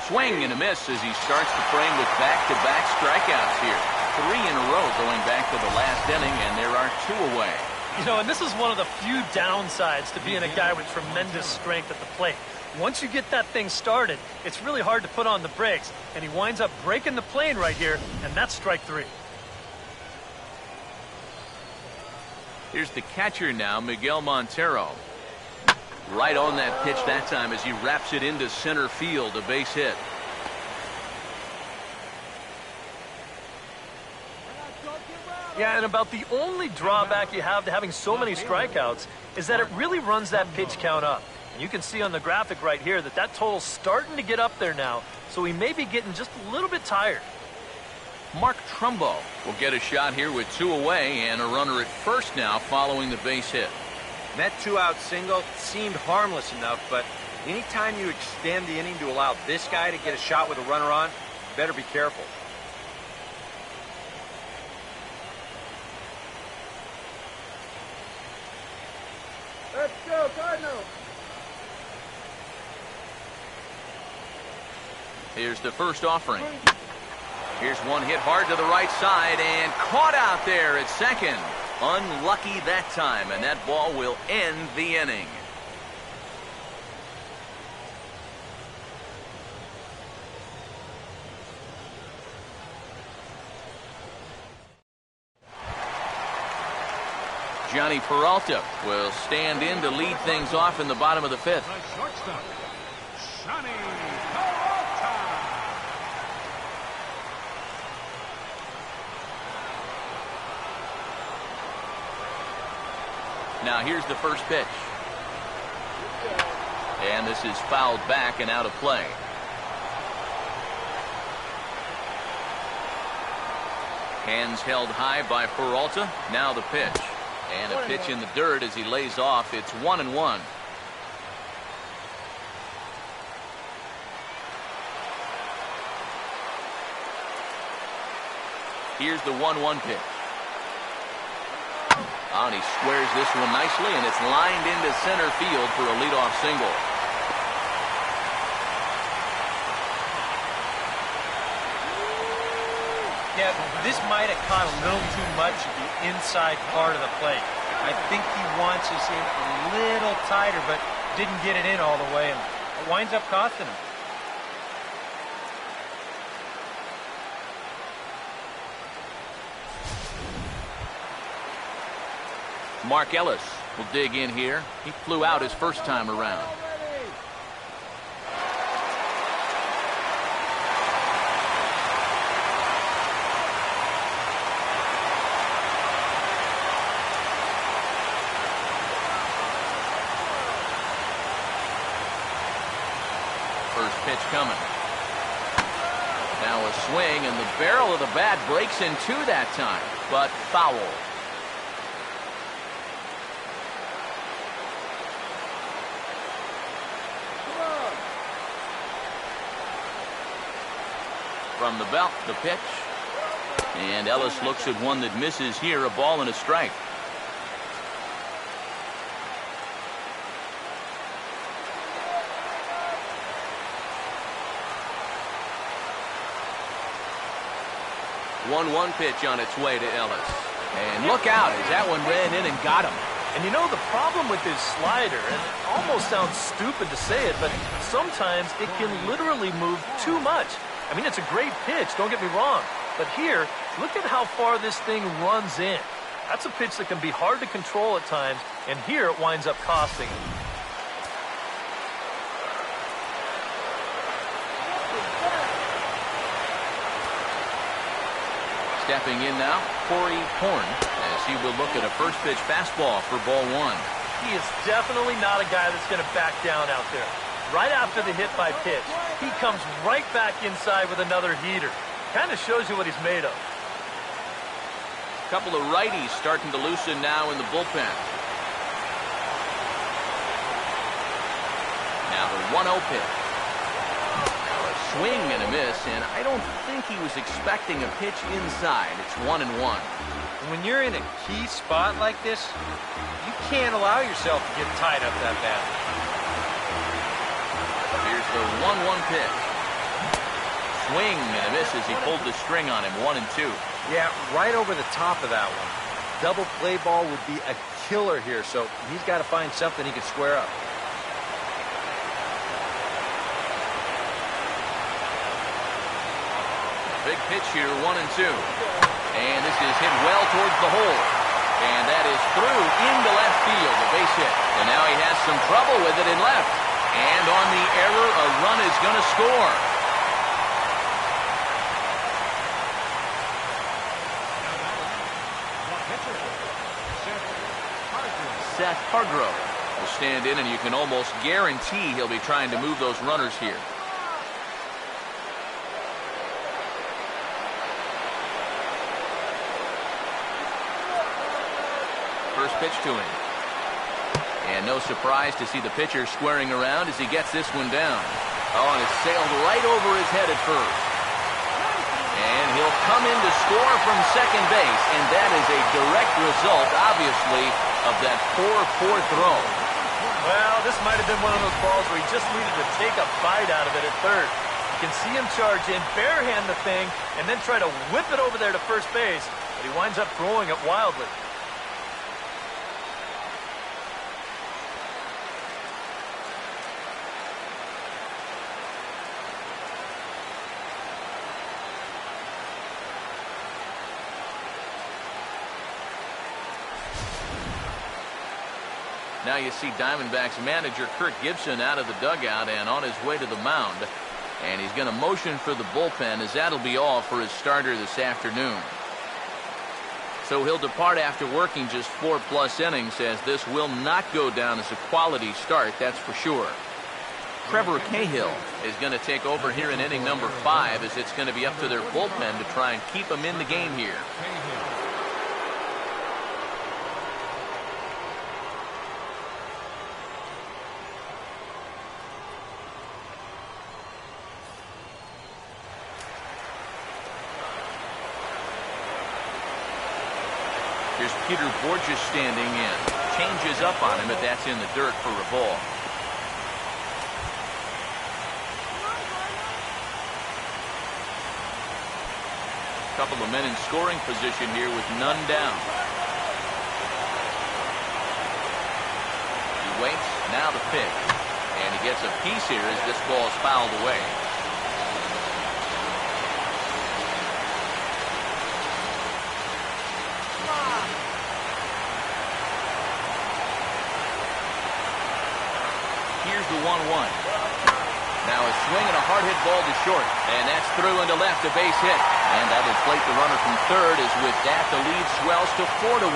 S1: Swing and a miss as he starts the frame with back-to-back strikeouts here. 3 in a row going back to the last inning, and there are 2 away.
S2: You know, and this is one of the few downsides to being a guy with tremendous strength at the plate. Once you get that thing started, it's really hard to put on the brakes, and he winds up breaking the plane right here, and that's strike 3.
S1: Here's the catcher now, Miguel Montero. Right on that pitch that time as he wraps it into center field, a base hit.
S2: Yeah, and about the only drawback you have to having so many strikeouts is that it really runs that pitch count up. And you can see on the graphic right here that that total's starting to get up there now, so he may be getting just a little bit tired.
S1: Mark Trumbo will get a shot here with 2 away and a runner at first now following the base hit.
S4: And that 2-out single seemed harmless enough, but anytime you extend the inning to allow this guy to get a shot with a runner on, you better be careful.
S3: Let's go, Cardinals!
S1: Here's the first offering. Here's one hit hard to the right side and caught out there at second. Unlucky that time, and that ball will end the inning. Johnny Peralta will stand in to lead things off in the bottom of the 5th.
S3: The shortstop, Johnny Peralta.
S1: Now here's the first pitch. And this is fouled back and out of play. Hands held high by Peralta. Now the pitch. And a pitch in the dirt as he lays off. It's 1-1. Here's the 1-1 pitch. Oh, and he squares this one nicely, and it's lined into center field for a leadoff single.
S4: Yeah, this might have caught a little too much of the inside part of the plate. I think he wants us in a little tighter, but didn't get it in all the way, and it winds up costing him.
S1: Mark Ellis will dig in here. He flew out his first time around. First pitch coming. Now a swing, and the barrel of the bat breaks in 2 that time, but foul. From the belt, the pitch. And Ellis looks at one that misses here, a ball and a strike. One pitch on its way to Ellis. And look out as that one ran in and got him.
S2: And you know, the problem with his slider, and it almost sounds stupid to say it, but sometimes it can literally move too much. I mean, it's a great pitch, don't get me wrong. But here, look at how far this thing runs in. That's a pitch that can be hard to control at times, and here it winds up costing him.
S1: Stepping in now, Corey Horn, as he will look at a first pitch fastball for ball one.
S2: He is definitely not a guy that's going to back down out there. Right after the hit by pitch, he comes right back inside with another heater. Kind of shows you what he's made of.
S1: A couple of righties starting to loosen now in the bullpen. Now the 1-0 pitch. Now a swing and a miss, and I don't think he was expecting a pitch inside. It's 1-1.
S4: When you're in a key spot like this, you can't allow yourself to get tied up that bad.
S1: Here's the 1-1 pitch. Swing and a miss as he pulled the string on him. 1-2.
S4: Yeah, right over the top of that one. Double play ball would be a killer here, so he's got to find something he can square up.
S1: Big pitch here, 1-2. And this is hit well towards the hole. And that is through into left field, a base hit. And now he has some trouble with it in left. And on the error, a run is going to score. Seth Hargrove will stand in, and you can almost guarantee he'll be trying to move those runners here. First pitch to him. And no surprise to see the pitcher squaring around as he gets this one down. Oh, and it sailed right over his head at first. And he'll come in to score from second base, and that is a direct result, obviously, of that poor throw.
S2: Well, this might have been one of those balls where he just needed to take a bite out of it at third. You can see him charge in, barehand the thing, and then try to whip it over there to first base, but he winds up throwing it wildly.
S1: Now you see Diamondbacks manager Kirk Gibson out of the dugout and on his way to the mound. And he's going to motion for the bullpen, as that'll be all for his starter this afternoon. So he'll depart after working just 4+ innings, as this will not go down as a quality start, that's for sure. Trevor Cahill is going to take over here in inning number 5, as it's going to be up to their bullpen to try and keep him in the game here. Here's Peter Borges standing in. Changes up on him, but that's in the dirt for a ball. Couple of men in scoring position here with none down. He waits, now the pitch. And he gets a piece here as this ball is fouled away. Here's the 1-1. Now a swing and a hard hit ball to short, and that's through into left, a base hit, and that'll inflate the runner from third. As with that, the lead swells to 4-1.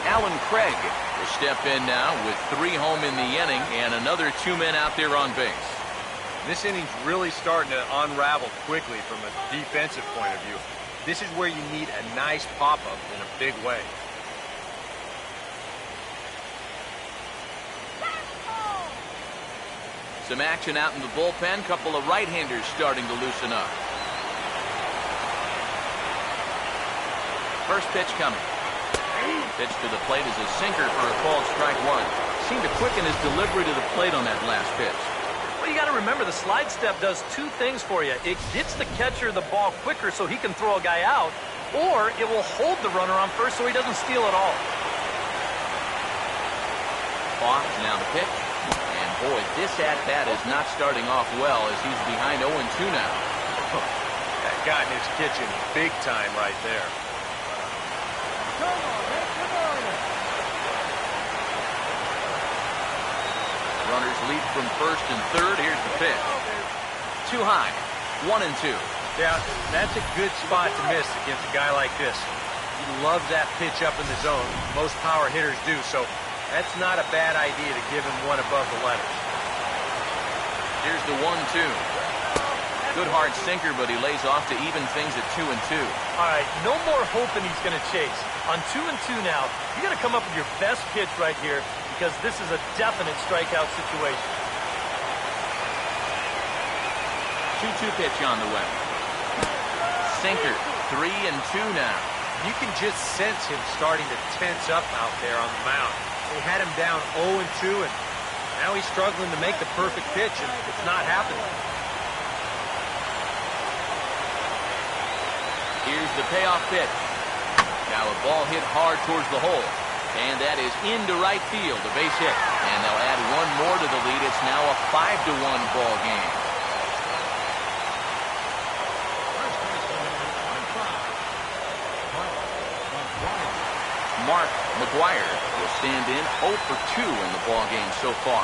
S1: Alan Craig will step in now with 3 home in the inning and another 2 men out there on base.
S4: This inning's really starting to unravel quickly from a defensive point of view. This is where you need a nice pop-up in a big way.
S1: Some action out in the bullpen. Couple of right-handers starting to loosen up. First pitch coming. Pitch to the plate is a sinker for a called strike 1. Seemed to quicken his delivery to the plate on that last pitch.
S2: Well, you got to remember, the slide step does 2 things for you. It gets the catcher the ball quicker so he can throw a guy out, or it will hold the runner on first so he doesn't steal it all.
S1: Off, now the pitch. And boy, this at-bat is not starting off well, as he's behind 0-2 now.
S4: That got in his kitchen big time right there.
S1: Runners lead from first and third. Here's the pitch. Too high. 1-2.
S4: Yeah, that's a good spot to miss against a guy like this. He loves that pitch up in the zone. Most power hitters do, so that's not a bad idea to give him one above the letters.
S1: Here's the 1-2. Good hard sinker, but he lays off to even things at 2-2.
S2: All right, no more hoping he's going to chase. On 2-2 now, you got to come up with your best pitch right here because this is a definite strikeout situation.
S1: 2-2 pitch on the way. Sinker. 3-2 now.
S4: You can just sense him starting to tense up out there on the mound. They had him down 0-2, and now he's struggling to make the perfect pitch, and it's not happening.
S1: Here's the payoff pitch. Now a ball hit hard towards the hole. And that is into right field, a base hit. And they'll add one more to the lead. It's now a 5-1 ball game. Mark McGuire will stand in 0 for 2 in the ball game so far.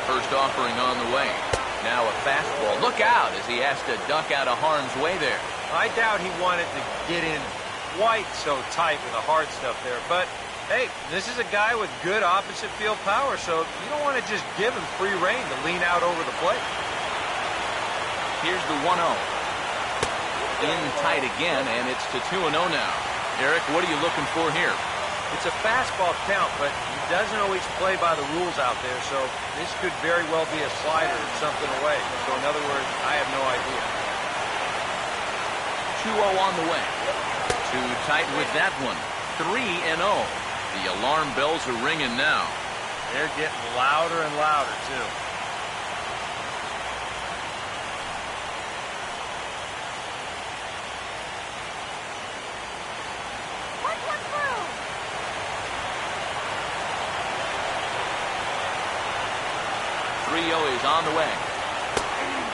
S1: First offering on the way. Now a fastball. Look out as he has to duck out of harm's way there.
S4: I doubt he wanted to get in quite so tight with the hard stuff there. But, hey, this is a guy with good opposite field power, so you don't want to just give him free rein to lean out over the plate.
S1: Here's the 1-0. In tight again, and it's to 2-0 now. Eric, what are you looking for here?
S4: It's a fastball count, but he doesn't always play by the rules out there, so this could very well be a slider or something away. So in other words, I have no idea.
S1: 2-0 on the way. Too tight with that one. 3-0. The alarm bells are ringing now.
S4: They're getting louder and louder, too.
S1: Is on the way.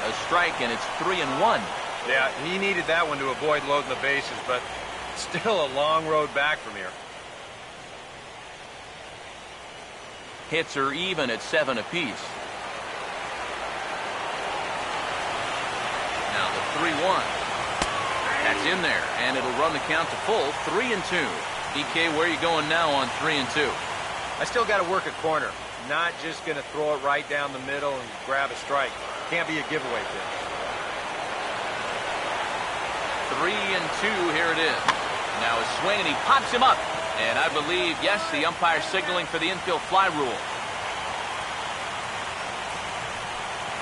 S1: A strike, and it's 3-1.
S4: Yeah, he needed that one to avoid loading the bases, but still a long road back from here.
S1: Hits are even at 7 apiece. Now the 3-1. That's in there, and it'll run the count to full. 3-2. DK, where are you going now on 3-2?
S4: I still got to work a corner. Not just going to throw it right down the middle and grab a strike. Can't be a giveaway pitch.
S1: 3-2, here it is. Now a swing, and he pops him up. And I believe, yes, the umpire signaling for the infield fly rule.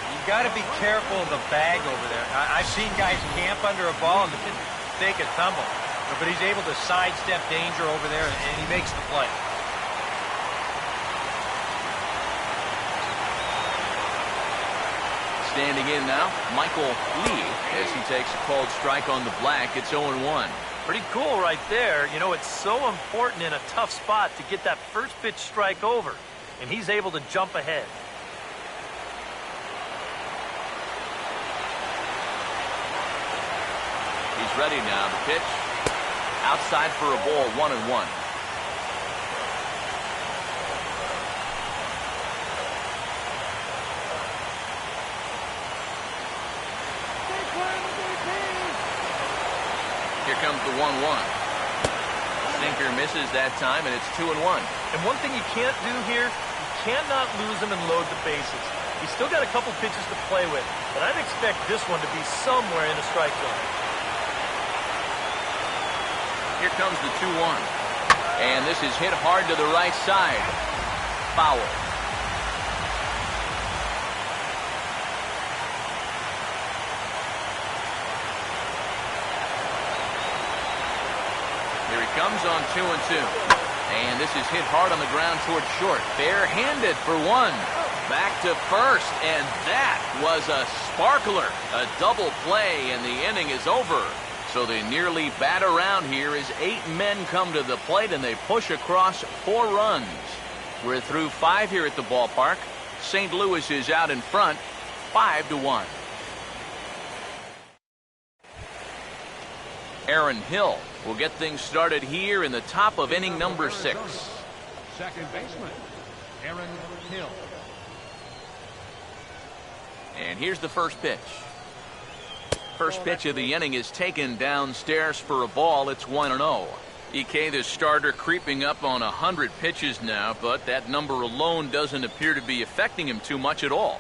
S4: You got to be careful of the bag over there. I've seen guys camp under a ball and take a tumble. But he's able to sidestep danger over there, and he makes the play.
S1: Standing in now, Michael Lee, as he takes a called strike on the black. It's 0-1.
S2: Pretty cool right there. You know, it's so important in a tough spot to get that first pitch strike over, and he's able to jump ahead.
S1: He's ready now. The pitch outside for a ball. 1-1. Here comes the 1-1. Sinker misses that time, and it's 2-1.
S2: And one thing you can't do here, you cannot lose him and load the bases. He's still got a couple pitches to play with, but I'd expect this one to be somewhere in the strike zone.
S1: Here comes the 2-1. And this is hit hard to the right side. Foul. Comes on 2-2. And this is hit hard on the ground towards short. Bare-handed for one. Back to first. And that was a sparkler. A double play, and the inning is over. So they nearly bat around here as 8 men come to the plate, and they push across 4 runs. We're through 5 here at the ballpark. St. Louis is out in front, 5-1. Aaron Hill will get things started here in the top of inning number 6.
S3: Second baseman, Aaron Hill.
S1: And here's the first pitch. First pitch of the inning is taken downstairs for a ball. It's 1-0. EK, the starter, creeping up on 100 pitches now, but that number alone doesn't appear to be affecting him too much at all.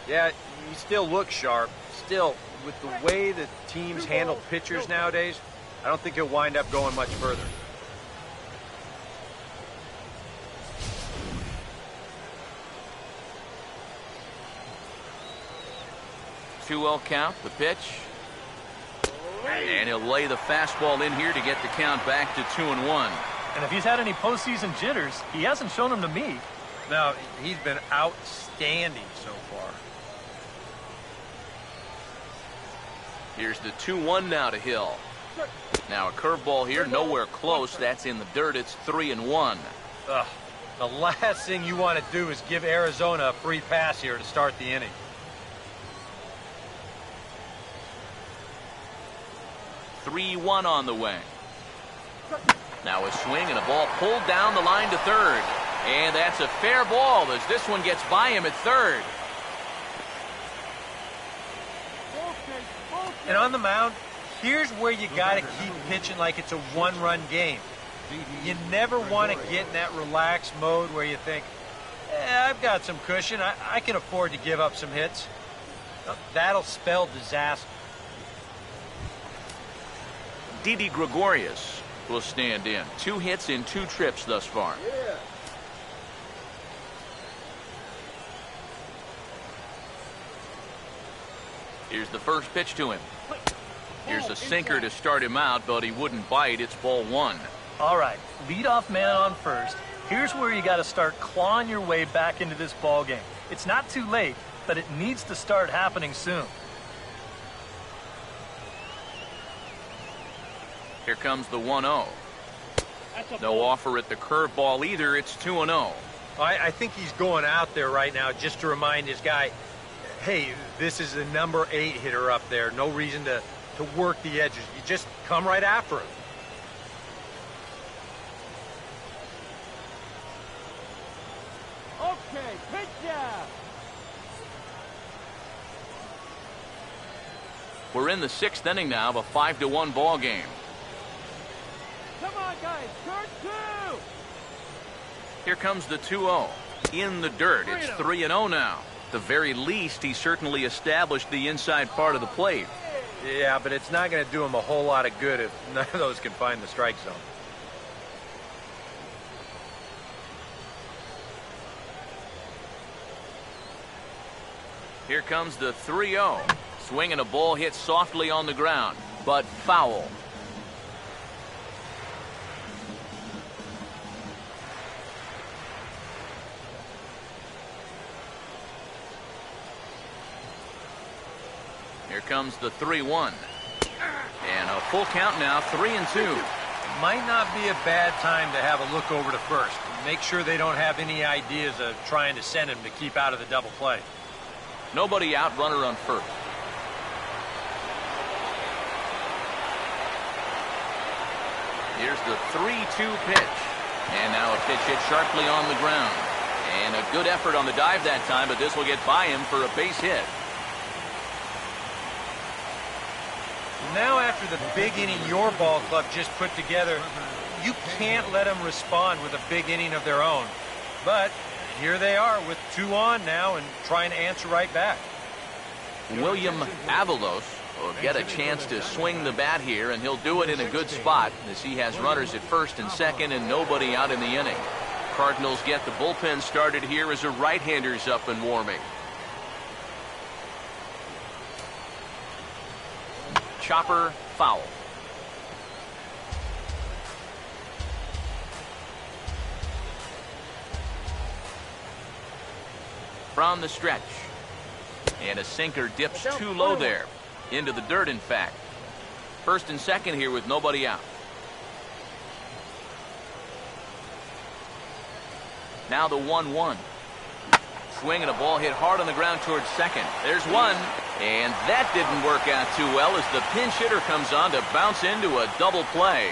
S4: Yeah, he still looks sharp. Still, with the way that teams handle pitchers nowadays, I don't think he'll wind up going much further.
S1: Two-0 count, the pitch. And he'll lay the fastball in here to get the count back to 2-1.
S2: And if he's had any postseason jitters, he hasn't shown them to me.
S4: No, he's been outstanding so far.
S1: Here's the 2-1 now to Hill. Now a curveball here, nowhere close. That's in the dirt. It's 3-1.
S4: Ugh. The last thing you want to do is give Arizona a free pass here to start the inning.
S1: 3-1 on the way. Now a swing and a ball pulled down the line to third. And that's a fair ball as this one gets by him at third.
S4: And on the mound, here's where you got to keep pitching like it's a one-run game. You never want to get in that relaxed mode where you think, I've got some cushion. I can afford to give up some hits. That'll spell disaster.
S1: Didi Gregorius will stand in. 2 hits in 2 trips thus far. Here's the first pitch to him. Here's a sinker to start him out, but he wouldn't bite. It's ball 1.
S2: All right, leadoff man on first. Here's where you got to start clawing your way back into this ball game. It's not too late, but it needs to start happening soon.
S1: Here comes the 1-0. No offer at the curveball either. It's 2-0.
S4: I think he's going out there right now just to remind his guy, hey, this is the number 8 hitter up there. No reason to work the edges. You just come right after him.
S3: Okay, pitch down.
S1: We're in the 6th inning now of a 5-1 ball game.
S3: Come on, guys, turn 2.
S1: Here comes the 2-0. In the dirt. It's 3-0 now. At the very least, he certainly established the inside part of the plate.
S4: Yeah, but it's not going to do him a whole lot of good if none of those can find the strike zone.
S1: Here comes the 3-0. Swing and a ball hit softly on the ground, but foul. Here comes the 3-1. And a full count now, 3-2.
S4: Might not be a bad time to have a look over to first. Make sure they don't have any ideas of trying to send him to keep out of the double play.
S1: Nobody out, runner on first. Here's the 3-2 pitch. And now a pitch hit sharply on the ground. And a good effort on the dive that time, but this will get by him for a base hit.
S4: Now after the big inning your ball club just put together, you can't let them respond with a big inning of their own. But here they are with 2 on now and trying to answer right back.
S1: William Avalos will get a chance to swing the bat here, and he'll do it in a good spot as he has runners at first and second and nobody out in the inning. Cardinals get the bullpen started here as a right-hander's up and warming. Chopper foul. From the stretch. And a sinker dips too low there. Into the dirt, in fact. First and second here with nobody out. Now the 1-1. Swing and a ball hit hard on the ground towards second. There's one, and that didn't work out too well as the pinch hitter comes on to bounce into a double play.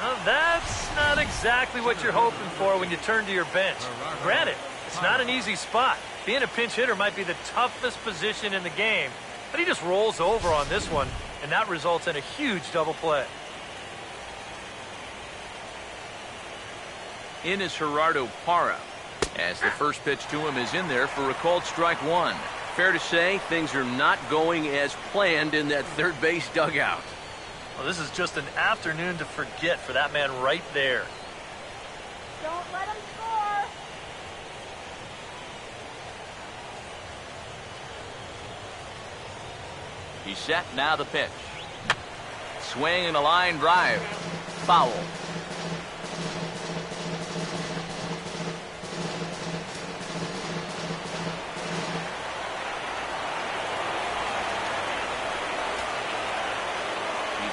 S2: Well, that's not exactly what you're hoping for when you turn to your bench. Granted, it's not an easy spot. Being a pinch hitter might be the toughest position in the game, but he just rolls over on this one, and that results in a huge double play.
S1: In is Gerardo Parra, as the first pitch to him is in there for a called strike one. Fair to say, things are not going as planned in that third base dugout.
S2: Well, this is just an afternoon to forget for that man right there.
S5: Don't let him score.
S1: He's set, now the pitch. Swing and a line drive. Foul.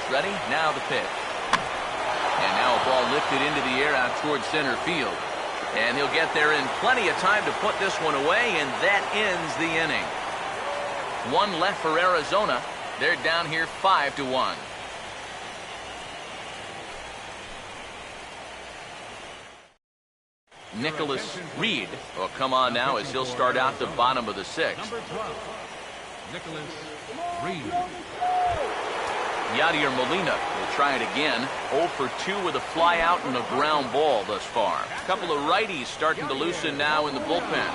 S1: Ready? Now the pitch. And now a ball lifted into the air out towards center field. And he'll get there in plenty of time to put this one away, and that ends the inning. One left for Arizona. They're down here 5-1. Nicholas Reed will come on now as he'll start out the bottom of the sixth.
S3: Number 12, Nicholas Reed.
S1: Yadier Molina will try it again. 0 for 2 with a fly out and a ground ball thus far. A couple of righties starting to loosen now in the bullpen.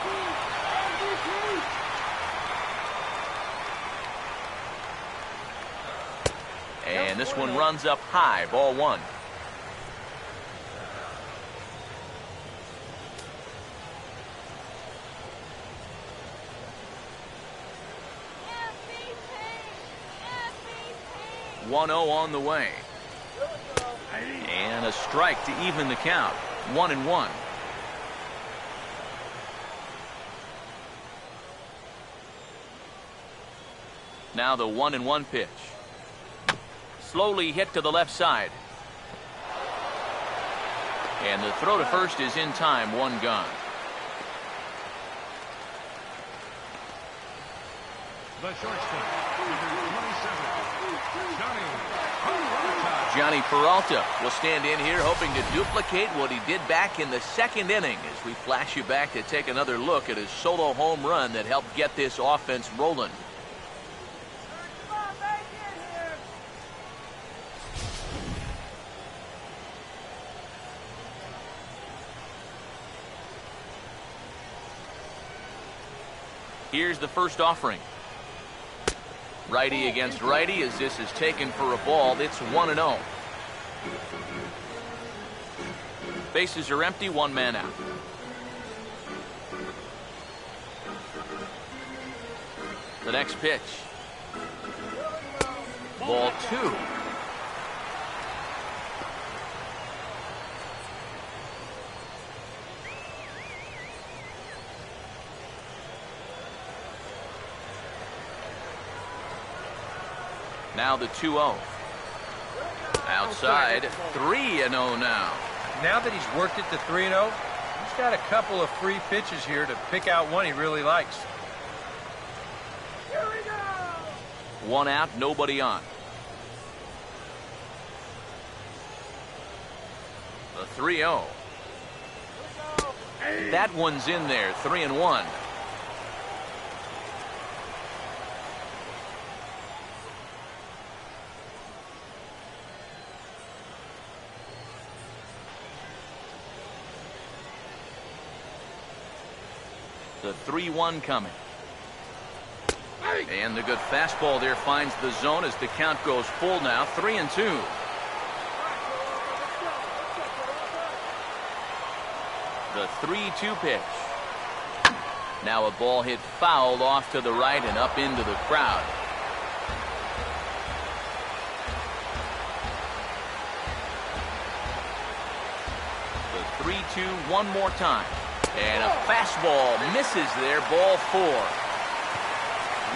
S1: And this one runs up high, ball one. MVP. 1-0 on the way. And a strike to even the count. 1-1. Now the 1-1 pitch. Slowly hit to the left side. And the throw to first is in time, one gone.
S3: The shortstop, number 27,
S1: Johnny Peralta will stand in here hoping to duplicate what he did back in the second inning as we flash you back to take another look at his solo home run that helped get this offense rolling. Here's the first offering. Righty against righty as this is taken for a ball. It's 1-0. Bases are empty, one man out. The next pitch. Ball two. Now the 2-0. Outside, 3-0 now.
S4: Now that he's worked it to 3-0, he's got a couple of free pitches here to pick out one he really likes.
S5: Here we go.
S1: One out, nobody on. The 3-0. That one's in there, 3-1. The 3-1 coming. And the good fastball there finds the zone as the count goes full now. 3-2. The 3-2 pitch. Now a ball hit foul off to the right and up into the crowd. The 3-2 one more time. And a fastball misses there, ball four.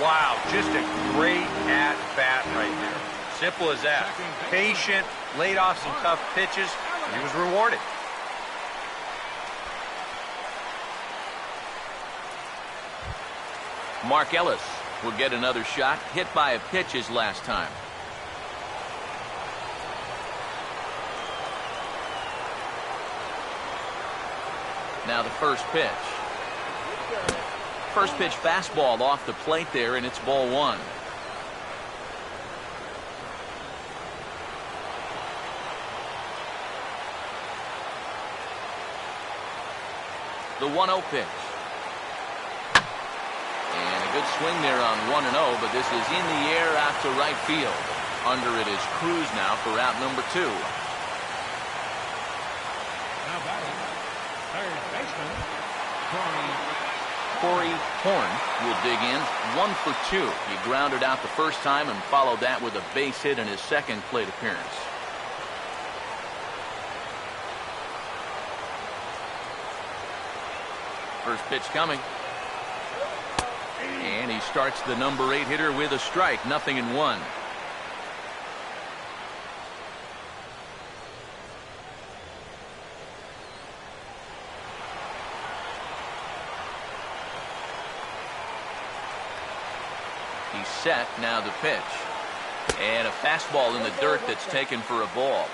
S4: Wow, just a great at-bat right there. Simple as that. Patient, laid off some tough pitches, and he was rewarded.
S1: Mark Ellis will get another shot, hit by a pitch his last time. Now the first pitch. First pitch fastball off the plate there, and it's ball one. The 1-0 pitch. And a good swing there on 1-0, but this is in the air out to right field. Under it is Cruz now for out number 2.
S3: Now batting, third baseman,
S1: Corey Horn will dig in. 1 for 2. He grounded out the first time and followed that with a base hit in his second plate appearance. First pitch coming. And he starts the number 8 hitter with a strike. 0-1. He's set. Now the pitch. And a fastball in the dirt that's taken for a ball.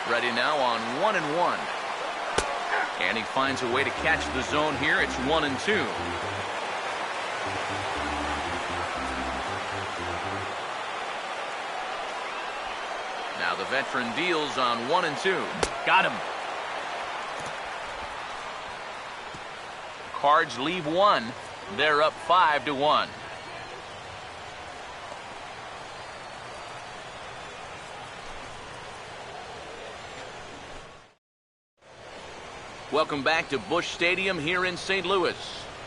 S1: Ready now on 1-1. And he finds a way to catch the zone here. It's 1-2. Now the veteran deals on 1-2. Got him. Cards leave 1. They're up 5-1. Welcome back to Busch Stadium here in St. Louis.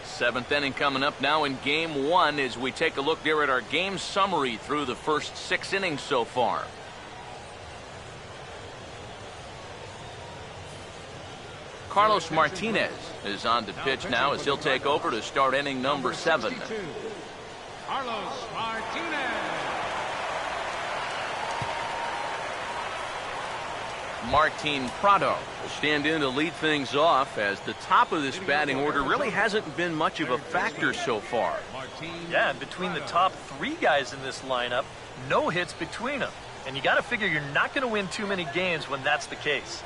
S1: 7th inning coming up now in Game 1 as we take a look there at our game summary through the first 6 innings so far. Carlos Martinez is on the pitch now as he'll take over to start inning number 7.
S3: Carlos Martinez.
S1: Martin Prado will stand in to lead things off as the top of this batting order really hasn't been much of a factor so far.
S2: Yeah, and between the top 3 guys in this lineup, no hits between them. And you got to figure you're not going to win too many games when that's the case.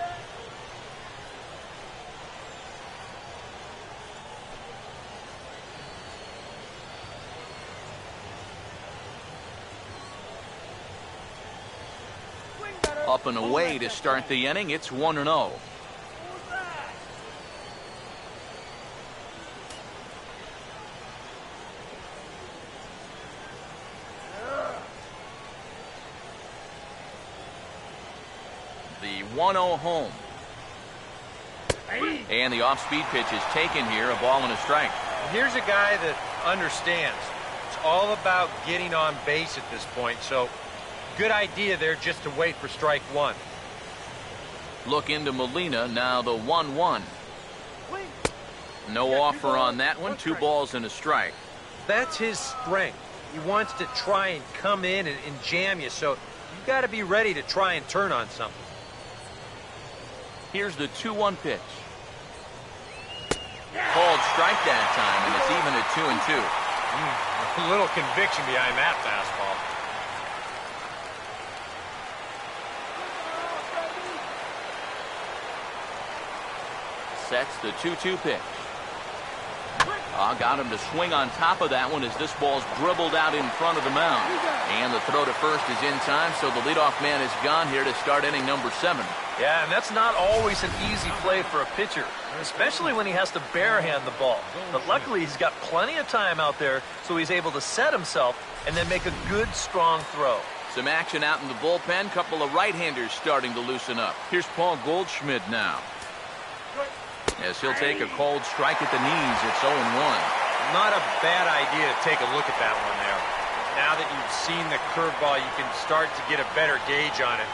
S1: Up and away to start the inning. It's 1-0. The 1-0 home. And the off-speed pitch is taken here. A ball and a strike.
S4: Here's a guy that understands. It's all about getting on base at this point, so good idea there just to wait for strike 1.
S1: Look into Molina, now the 1-1. No offer on that one. 2 balls and a strike.
S4: That's his strength. He wants to try and come in and jam you, so you got to be ready to try and turn on something.
S1: Here's the 2-1 pitch. Called strike that time, and it's even at 2-2.
S4: A little conviction behind that fastball.
S1: Sets the 2-2 pitch. Got him to swing on top of that one as this ball's dribbled out in front of the mound. And the throw to first is in time, so the leadoff man is gone here to start inning number 7.
S2: Yeah, and that's not always an easy play for a pitcher, especially when he has to barehand the ball. But luckily, he's got plenty of time out there, so he's able to set himself and then make a good, strong throw.
S1: Some action out in the bullpen. Couple of right-handers starting to loosen up. Here's Paul Goldschmidt now, as he'll take a cold strike at the knees. It's 0-1.
S4: Not a bad idea to take a look at that one there. Now that you've seen the curveball, you can start to get a better gauge on it.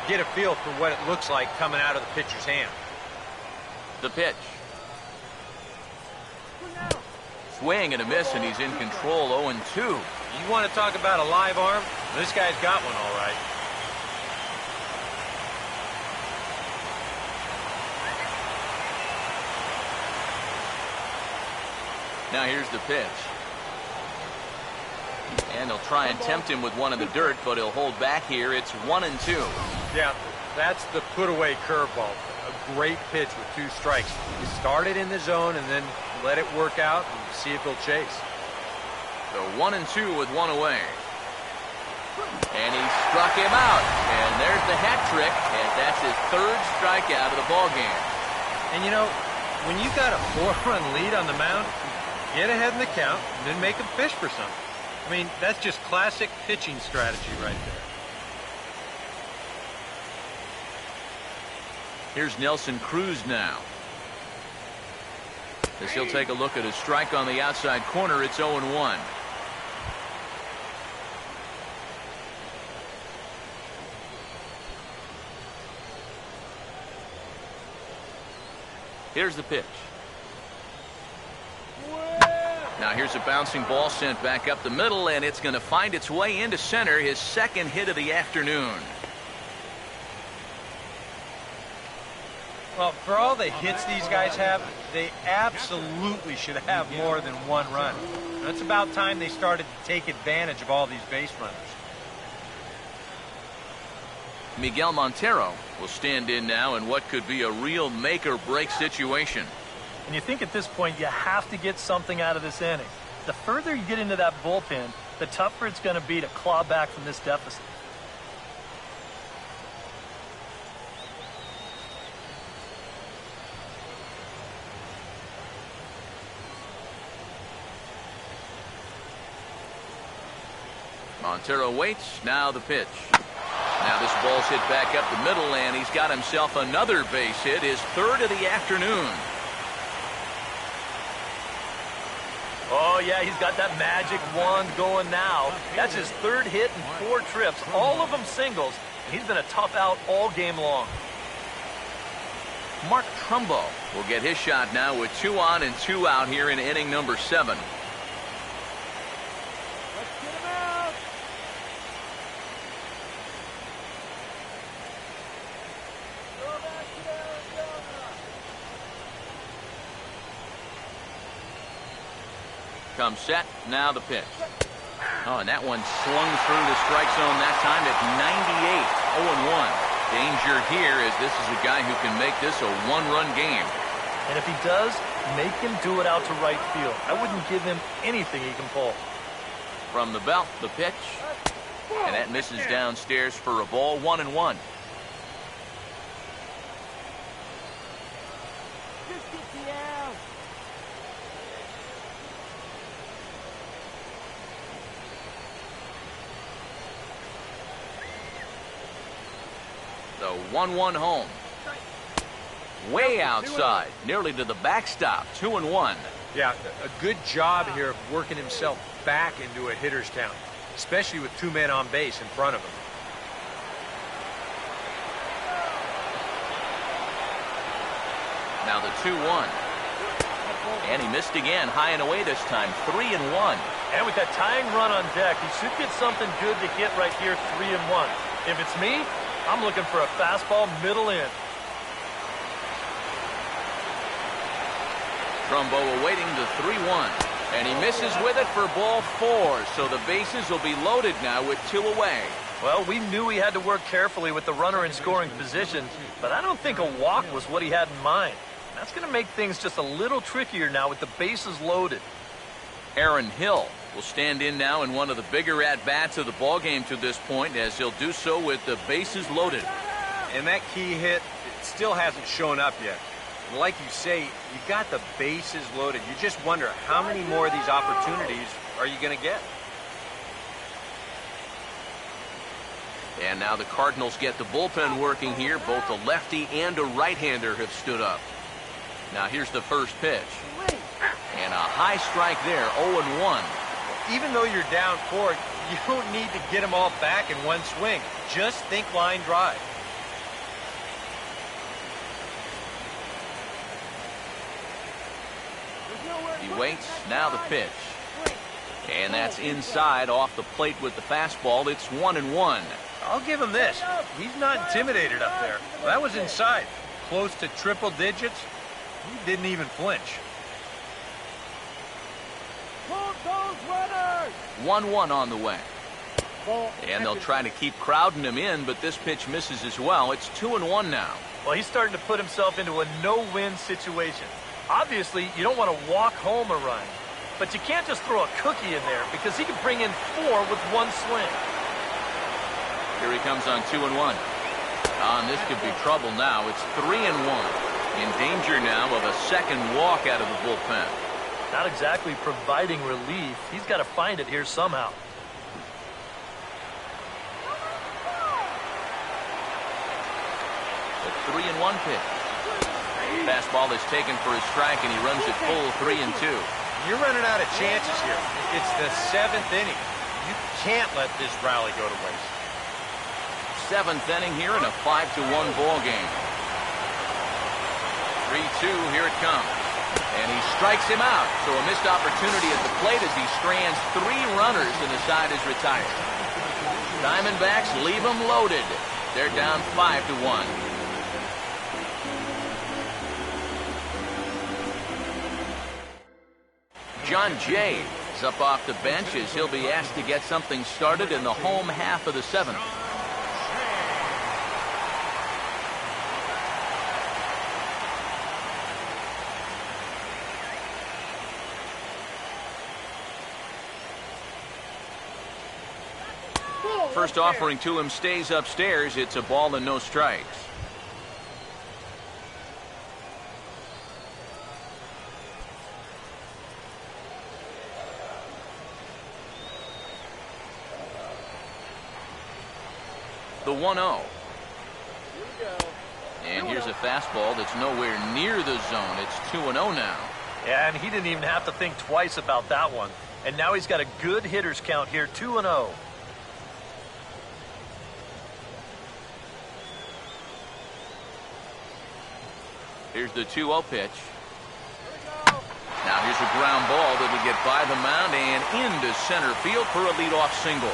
S4: Get a feel for what it looks like coming out of the pitcher's hand.
S1: The pitch. Swing and a miss, and he's in control. 0-2.
S4: You want to talk about a live arm? This guy's got one all right.
S1: Now here's the pitch. And they'll try and tempt him with one in the dirt, but he'll hold back here. It's 1-2.
S4: Yeah, that's the put-away curveball. A great pitch with 2 strikes. You start it in the zone and then let it work out and see if he'll chase.
S1: So 1-2 with 1 away. And he struck him out. And there's the hat trick, and that's his 3rd strikeout of the ballgame.
S4: And you know, when you got a 4-run lead on the mound, get ahead in the count and then make him fish for something. I mean, that's just classic pitching strategy right there.
S1: Here's Nelson Cruz now. As he'll take a look at his strike on the outside corner, it's 0-1. Here's the pitch. Now here's a bouncing ball sent back up the middle, and it's going to find its way into center, his 2nd hit of the afternoon.
S4: Well, for all the hits these guys have, they absolutely should have more than 1 run. It's about time they started to take advantage of all these base runners.
S1: Miguel Montero will stand in now in what could be a real make-or-break situation.
S2: And you think at this point you have to get something out of this inning. The further you get into that bullpen, the tougher it's going to be to claw back from this deficit.
S1: Montero waits. Now the pitch. Now this ball's hit back up the middle, and he's got himself another base hit, his 3rd of the afternoon.
S2: Oh, yeah, he's got that magic wand going now. That's his 3rd hit in 4 trips, all of them singles. And he's been a tough out all game long.
S1: Mark Trumbo will get his shot now with 2 on and 2 out here in inning number 7. Comes set. Now the pitch. Oh, and that one swung through the strike zone that time at 98. 0-1. Danger here, as this is a guy who can make this a 1-run game.
S2: And if he does, make him do it out to right field. I wouldn't give him anything he can pull.
S1: From the belt, the pitch. And that misses downstairs for a ball. 1-1. The 1-1 home. Way outside, nearly to the backstop. 2-1.
S4: Yeah, a good job here of working himself back into a hitter's count, especially with 2 men on base in front of him.
S1: Now the 2-1. And he missed again, high and away this time. 3-1.
S2: And with that tying run on deck, he should get something good to hit right here. 3-1. If it's me, I'm looking for a fastball middle in.
S1: Trumbo awaiting the 3-1. And he misses with it for ball 4. So the bases will be loaded now with 2 away.
S2: Well, we knew he had to work carefully with the runner in scoring position, but I don't think a walk was what he had in mind. That's going to make things just a little trickier now with the bases loaded.
S1: Aaron Hill will stand in now in one of the bigger at-bats of the ballgame to this point, as he'll do so with the bases loaded.
S4: And that key hit, it still hasn't shown up yet. And like you say, you got the bases loaded. You just wonder how many more of these opportunities are you going to get?
S1: And now the Cardinals get the bullpen working here. Both a lefty and a right-hander have stood up. Now here's the first pitch. And a high strike there, 0-1.
S4: Even though you're down 4, you don't need to get them all back in one swing. Just think line drive.
S1: He waits. Now the pitch. And that's inside off the plate with the fastball. It's 1-1.
S4: I'll give him this. He's not intimidated up there. That was inside. Close to triple digits. He didn't even flinch.
S3: Pull those runners.
S1: 1-1 on the way.
S3: Ball
S1: And they'll try to keep crowding him in, but this pitch misses as well. It's 2-1 now.
S2: Well, he's starting to put himself into a no-win situation. Obviously, you don't want to walk home a run, but you can't just throw a cookie in there because he can bring in 4 with one swing.
S1: Here he comes on 2-1. And this could be trouble now. It's 3-1. In danger now of a second walk out of the bullpen.
S2: Not exactly providing relief. He's got to find it here somehow.
S1: The 3-1 pitch. Fastball is taken for a strike, and he runs it full 3-2.
S4: You're running out of chances here. It's the 7th inning. You can't let this rally go to waste.
S1: 7th inning here in a 5-1 ball game. 3-2, here it comes. And he strikes him out. So a missed opportunity at the plate as he strands 3 runners and the side is retired. Diamondbacks leave them loaded. They're down 5-1. John Jay is up off the bench as he'll be asked to get something started in the home half of the 7th. First offering to him stays upstairs. It's a ball and no strikes. The 1-0. And here's a fastball that's nowhere near the zone. It's 2-0 now.
S2: Yeah, and he didn't even have to think twice about that one. And now he's got a good hitters count here, 2-0.
S1: Here's the 2-0 pitch. Now here's a ground ball that will get by the mound and into center field for a leadoff single.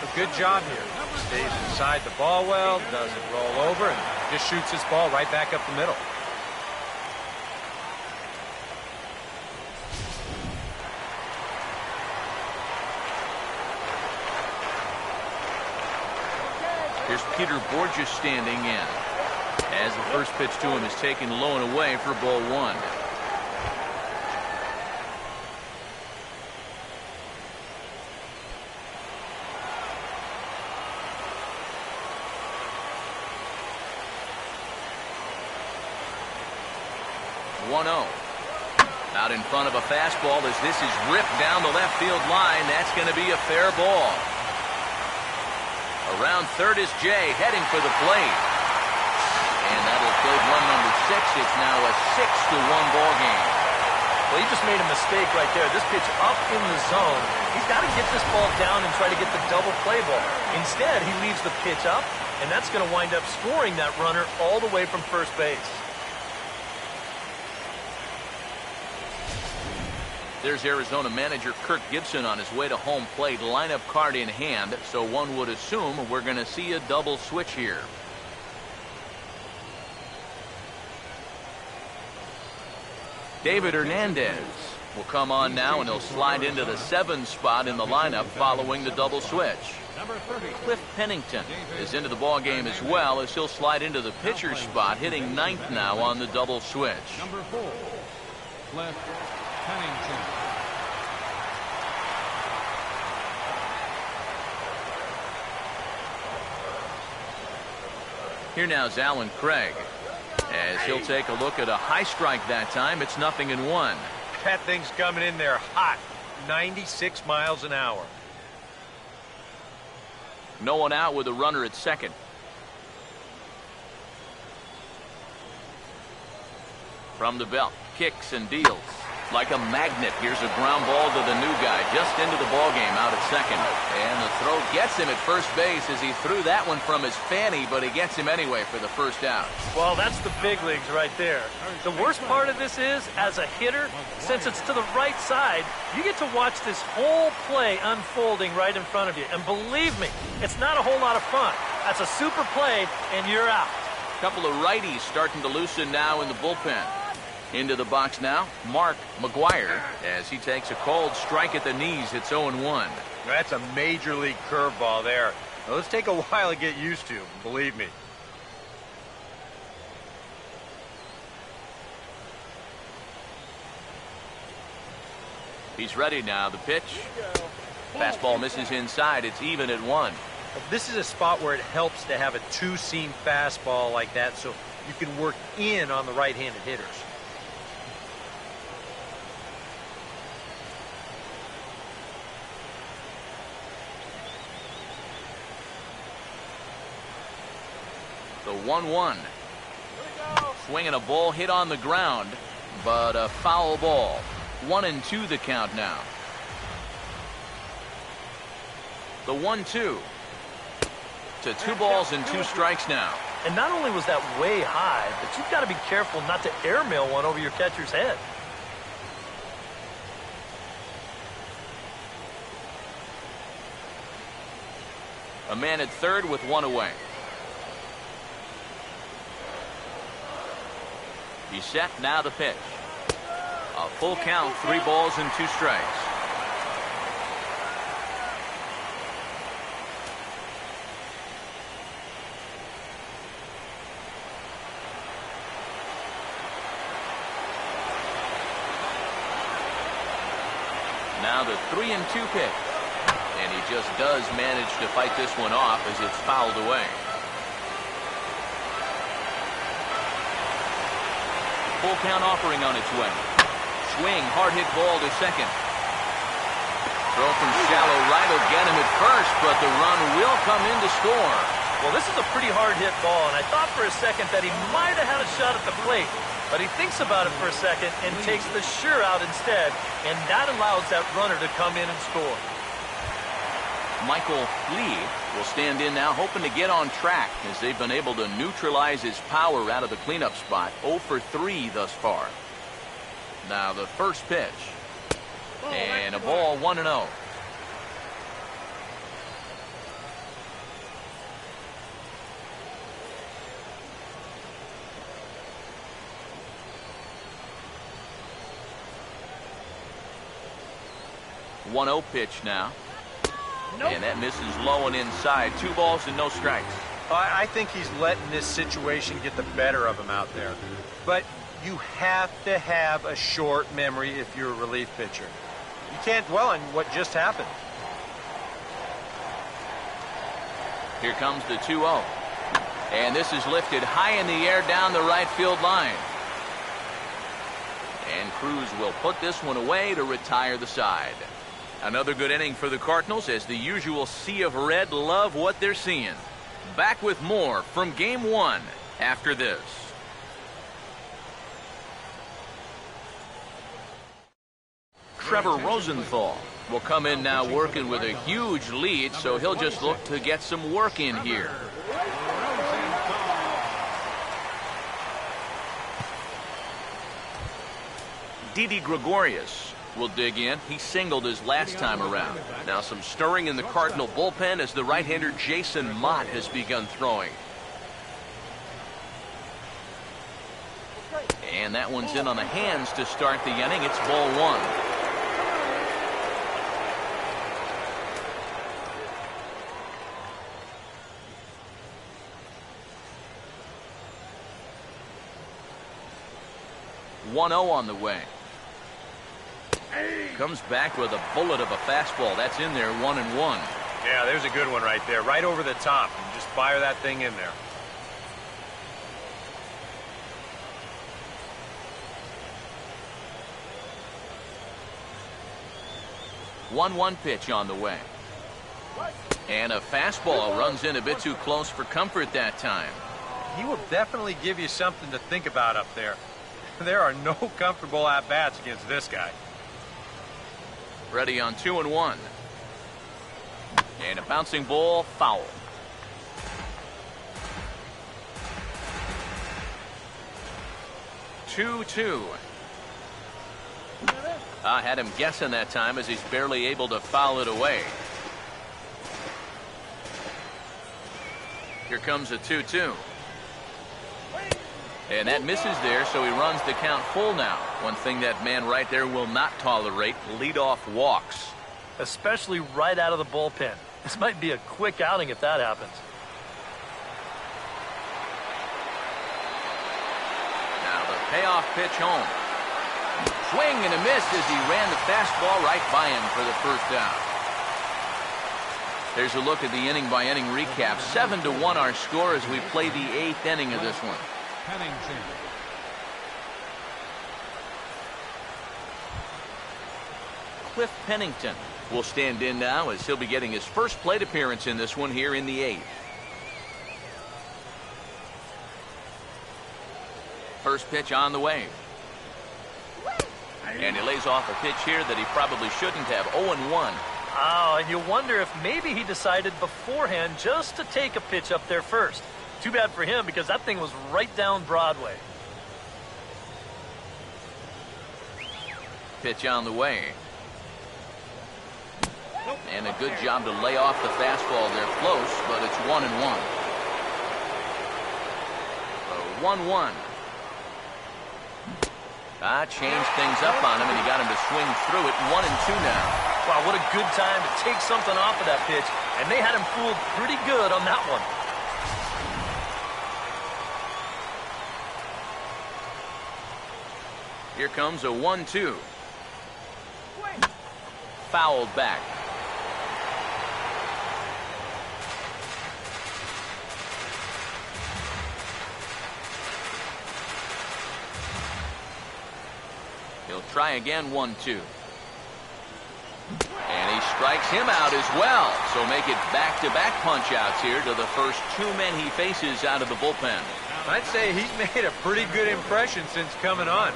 S4: A good job here. Stays inside the ball well, doesn't roll over, and just shoots this ball right back up the middle.
S1: Here's Peter Borges standing in as the first pitch to him is taken low and away for ball 1. Out in front of a fastball as this is ripped down the left field line. That's going to be a fair ball. Around third is Jay heading for the plate. And that'll play run number 6. It's now a 6-1 ball game.
S2: Well, he just made a mistake right there. This pitch up in the zone. He's got to get this ball down and try to get the double play ball. Instead, he leaves the pitch up, and that's going to wind up scoring that runner all the way from first base.
S1: There's Arizona manager Kirk Gibson on his way to home plate, lineup card in hand, so one would assume we're going to see a double switch here. David Hernandez will come on now, and he'll slide into the 7 spot in the lineup following the double switch. Cliff Pennington is into the ball game as well, as he'll slide into the pitcher spot, hitting 9th now on the double switch.
S3: Number 4, Cliff Pennington.
S1: Here now is Alan Craig, as he'll take a look at a high strike that time. It's 0-1.
S4: That thing's coming in there hot, 96 miles an hour.
S1: No one out with a runner at second. From the belt, kicks and deals like a magnet. Here's a ground ball to the new guy, just into the ball game, out at second. And the throw gets him at first base as he threw that one from his fanny, but he gets him anyway for the first out.
S2: Well, that's the big leagues right there. The worst part of this is, as a hitter, since it's to the right side, you get to watch this whole play unfolding right in front of you. And believe me, it's not a whole lot of fun. That's a super play, and you're out.
S1: Couple of righties starting to loosen now in the bullpen. Into the box now, Mark McGuire, as he takes a cold strike at the knees. It's 0-1.
S4: That's a major league curveball there. Those take a while to get used to, believe me.
S1: He's ready now. The pitch. Fastball misses inside. It's even at 1.
S4: This is a spot where it helps to have a two-seam fastball like that so you can work in on the right-handed hitters.
S1: The 1-1. Swinging a ball hit on the ground, but a foul ball. 1-2 the count now. The 1-2. To 2 balls and 2 strikes now.
S2: And not only was that way high, but you've got to be careful not to airmail one over your catcher's head.
S1: A man at third with 1 away. He's set, now the pitch. A full count, 3 balls and 2 strikes. Now the 3-2 pitch. And he just does manage to fight this one off as it's fouled away. Full count offering on its way. Swing, hard hit ball to second. Throw from shallow right will get him at first, but the run will come in to score.
S2: Well, this is a pretty hard hit ball, and I thought for a second that he might have had a shot at the plate. But he thinks about it for a second and takes the sure out instead, and that allows that runner to come in and score.
S1: Michael Lee will stand in now, hoping to get on track as they've been able to neutralize his power out of the cleanup spot. 0 for 3 thus far. Now the first pitch. And a ball, 1-0. One-0 pitch now. Nope. And that misses low and inside. 2 balls and no strikes.
S4: I think he's letting this situation get the better of him out there. But you have to have a short memory if you're a relief pitcher. You can't dwell on what just happened.
S1: Here comes the 2-0. And this is lifted high in the air down the right field line. And Cruz will put this one away to retire the side. Another good inning for the Cardinals as the usual sea of red love what they're seeing. Back with more from Game 1 after this. Trevor Rosenthal will come in now working with a huge lead, so he'll just look to get some work in here. Didi Gregorius will dig in. He singled his last time around. Now some stirring in the Cardinal bullpen as the right-hander Jason Mott has begun throwing. And that one's in on the hands to start the inning. It's ball 1. One-0 on the way. Comes back with a bullet of a fastball. That's in there, 1-1.
S4: Yeah, there's a good one right there. Right over the top. And just fire that thing in there.
S1: One pitch on the way. And a fastball runs in a bit too close for comfort that time.
S4: He will definitely give you something to think about up there. There are no comfortable at-bats against this guy.
S1: Ready on 2-1. And a bouncing ball, foul. Two. I had him guessing that time as he's barely able to foul it away. Here comes a 2-2. And that misses there, so he runs the count full now. One thing that man right there will not tolerate, leadoff walks.
S2: Especially right out of the bullpen. This might be a quick outing if that happens.
S1: Now the payoff pitch home. Swing and a miss as he ran the fastball right by him for the first down. There's a look at the inning-by-inning recap. 7-1 our score as we play the 8th inning of this one.
S3: Pennington.
S1: Cliff Pennington will stand in now as he'll be getting his first plate appearance in this one here in the 8th. First pitch on the way. And he lays off a pitch here that he probably shouldn't have. 0-1.
S2: Oh, and you wonder if maybe he decided beforehand just to take a pitch up there first. Too bad for him because that thing was right down Broadway.
S1: Pitch on the way. And a good job to lay off the fastball there. Close, but it's 1-1. 1-1. Changed things up on him, and he got him to swing through it. 1-2 now.
S2: Wow, what a good time to take something off of that pitch. And they had him fooled pretty good on that one.
S1: Here comes a 1-2. Fouled back. He'll try again. 1-2. And he strikes him out as well. So make it back-to-back punch-outs here to the first 2 men he faces out of the bullpen.
S4: I'd say he's made a pretty good impression since coming on.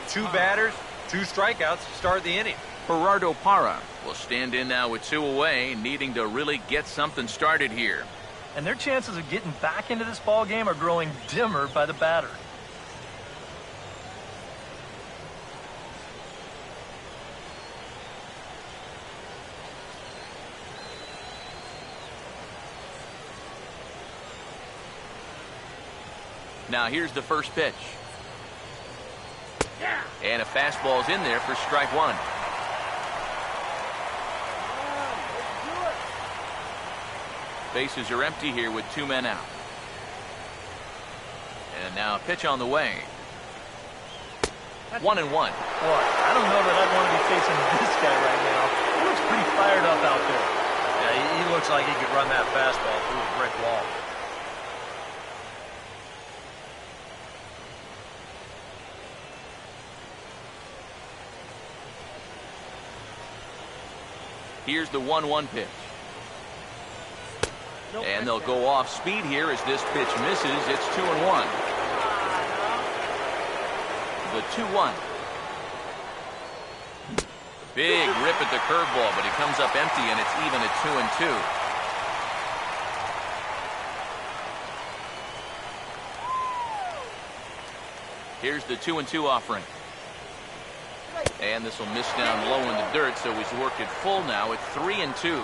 S4: 2 batters, 2 strikeouts to start the inning.
S1: Gerardo Parra will stand in now with 2 away, needing to really get something started here.
S2: And their chances of getting back into this ball game are growing dimmer by the batter.
S1: Now here's the first pitch. And a fastball's in there for strike 1. Bases are empty here with 2 men out. And now a pitch on the way. 1-1.
S2: Boy, I don't know that I'd want to be facing this guy right now. He looks pretty fired up out there.
S4: Yeah, he looks like he could run that fastball through a brick wall.
S1: Here's the 1-1 pitch. And they'll go off speed here as this pitch misses. It's 2-1. The 2-1. Big rip at the curveball, but he comes up empty, and it's even at 2-2. Here's the 2-2 offering. And this will miss down low in the dirt, so he's worked it full now at 3-2.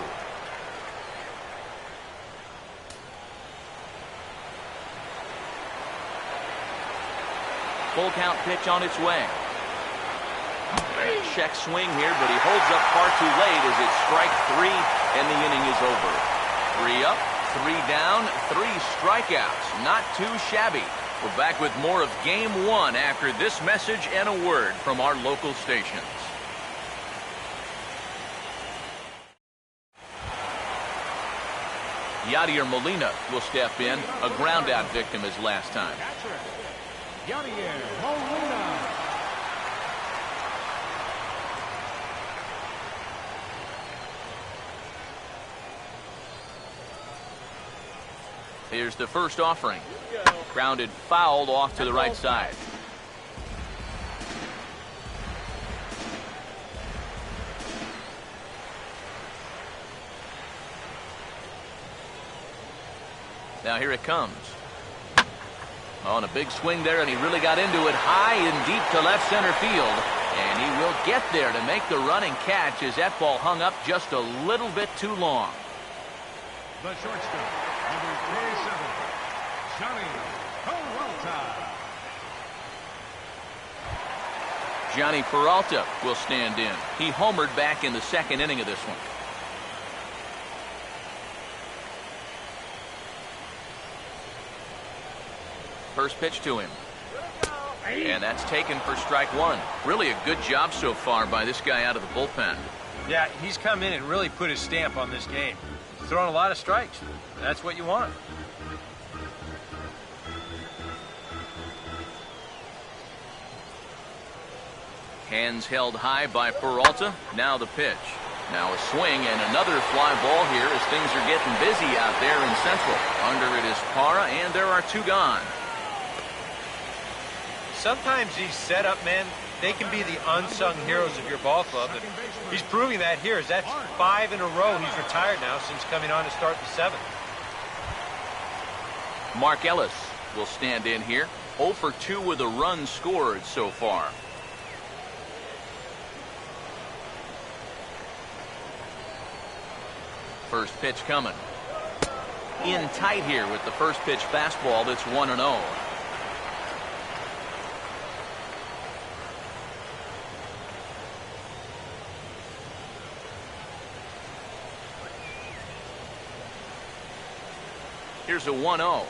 S1: Full count pitch on its way. Check swing here, but he holds up far too late as it's strike 3, and the inning is over. 3 up, 3 down, 3 strikeouts. Not too shabby. We're back with more of Game 1 after this message and a word from our local stations. Yadier Molina will step in, a ground-out victim as last time.
S3: Yadier Molina.
S1: Here's the first offering. Grounded fouled off to the right side. Now here it comes. On a big swing there, and he really got into it high and deep to left center field. And he will get there to make the running catch as that ball hung up just a little bit too long.
S3: The shortstop, number 37, Johnny Peralta.
S1: Johnny Peralta will stand in. He homered back in the second inning of this one. First pitch to him. And that's taken for strike one. Really a good job so far by this guy out of the bullpen.
S4: Yeah, he's come in and really put his stamp on this game. He's throwing a lot of strikes. That's what you want.
S1: Hands held high by Peralta. Now the pitch. Now a swing and another fly ball here as things are getting busy out there in Central. Under it is Parra, and there are two gone.
S4: Sometimes these setup men, they can be the unsung heroes of your ball club. And he's proving that here, as that's 5 in a row he's retired now since coming on to start the 7th.
S1: Mark Ellis will stand in here. 0 for 2 with a run scored so far. First pitch coming. In tight here with the first pitch fastball that's 1-0. Here's a 1-0.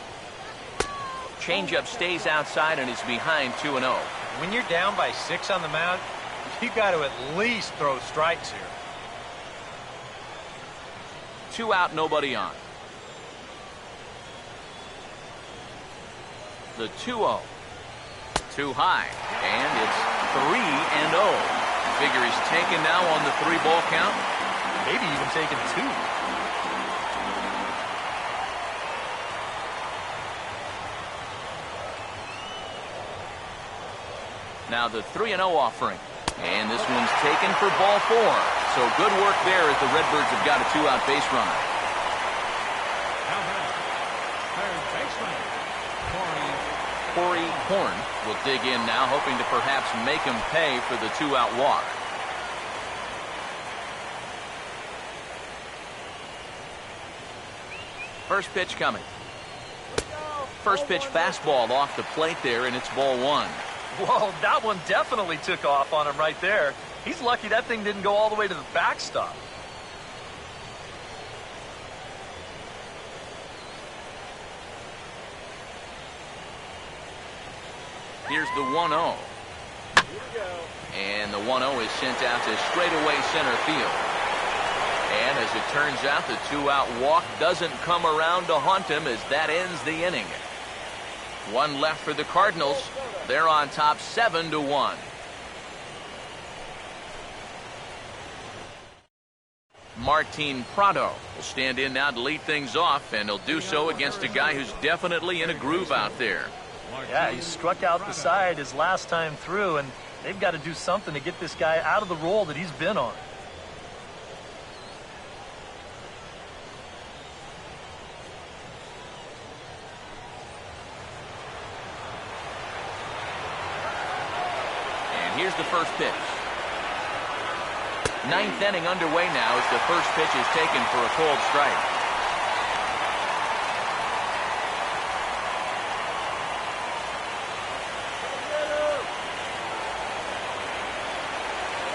S1: Changeup stays outside and is behind 2-0.
S4: When you're down by 6 on the mound, you got to at least throw strikes here.
S1: 2 out, nobody on. The 2-0. Too high. And it's 3-0. Figure he's taken now on the 3-ball count.
S2: Maybe even taking 2.
S1: Now the 3-0 offering. And this one's taken for ball 4. So good work there as the Redbirds have got a 2-out base runner.
S3: Now back, third baseman,
S1: Corey Horn will dig in now, hoping to perhaps make him pay for the 2-out walk. First pitch coming. First pitch fastball off the plate there, and it's ball 1.
S2: Whoa, that one definitely took off on him right there. He's lucky that thing didn't go all the way to the backstop.
S1: Here's the 1-0. And the 1-0 is sent out to straightaway center field. And as it turns out, the 2-out walk doesn't come around to haunt him as that ends the inning. 1 left for the Cardinals. They're on top 7-1. Martin Prado will stand in now to lead things off, and he'll do so against a guy who's definitely in a groove out there.
S2: Yeah, he struck out the side his last time through, and they've got to do something to get this guy out of the role that he's been on.
S1: And here's the first pitch. 9th inning underway now as the first pitch is taken for a cold strike.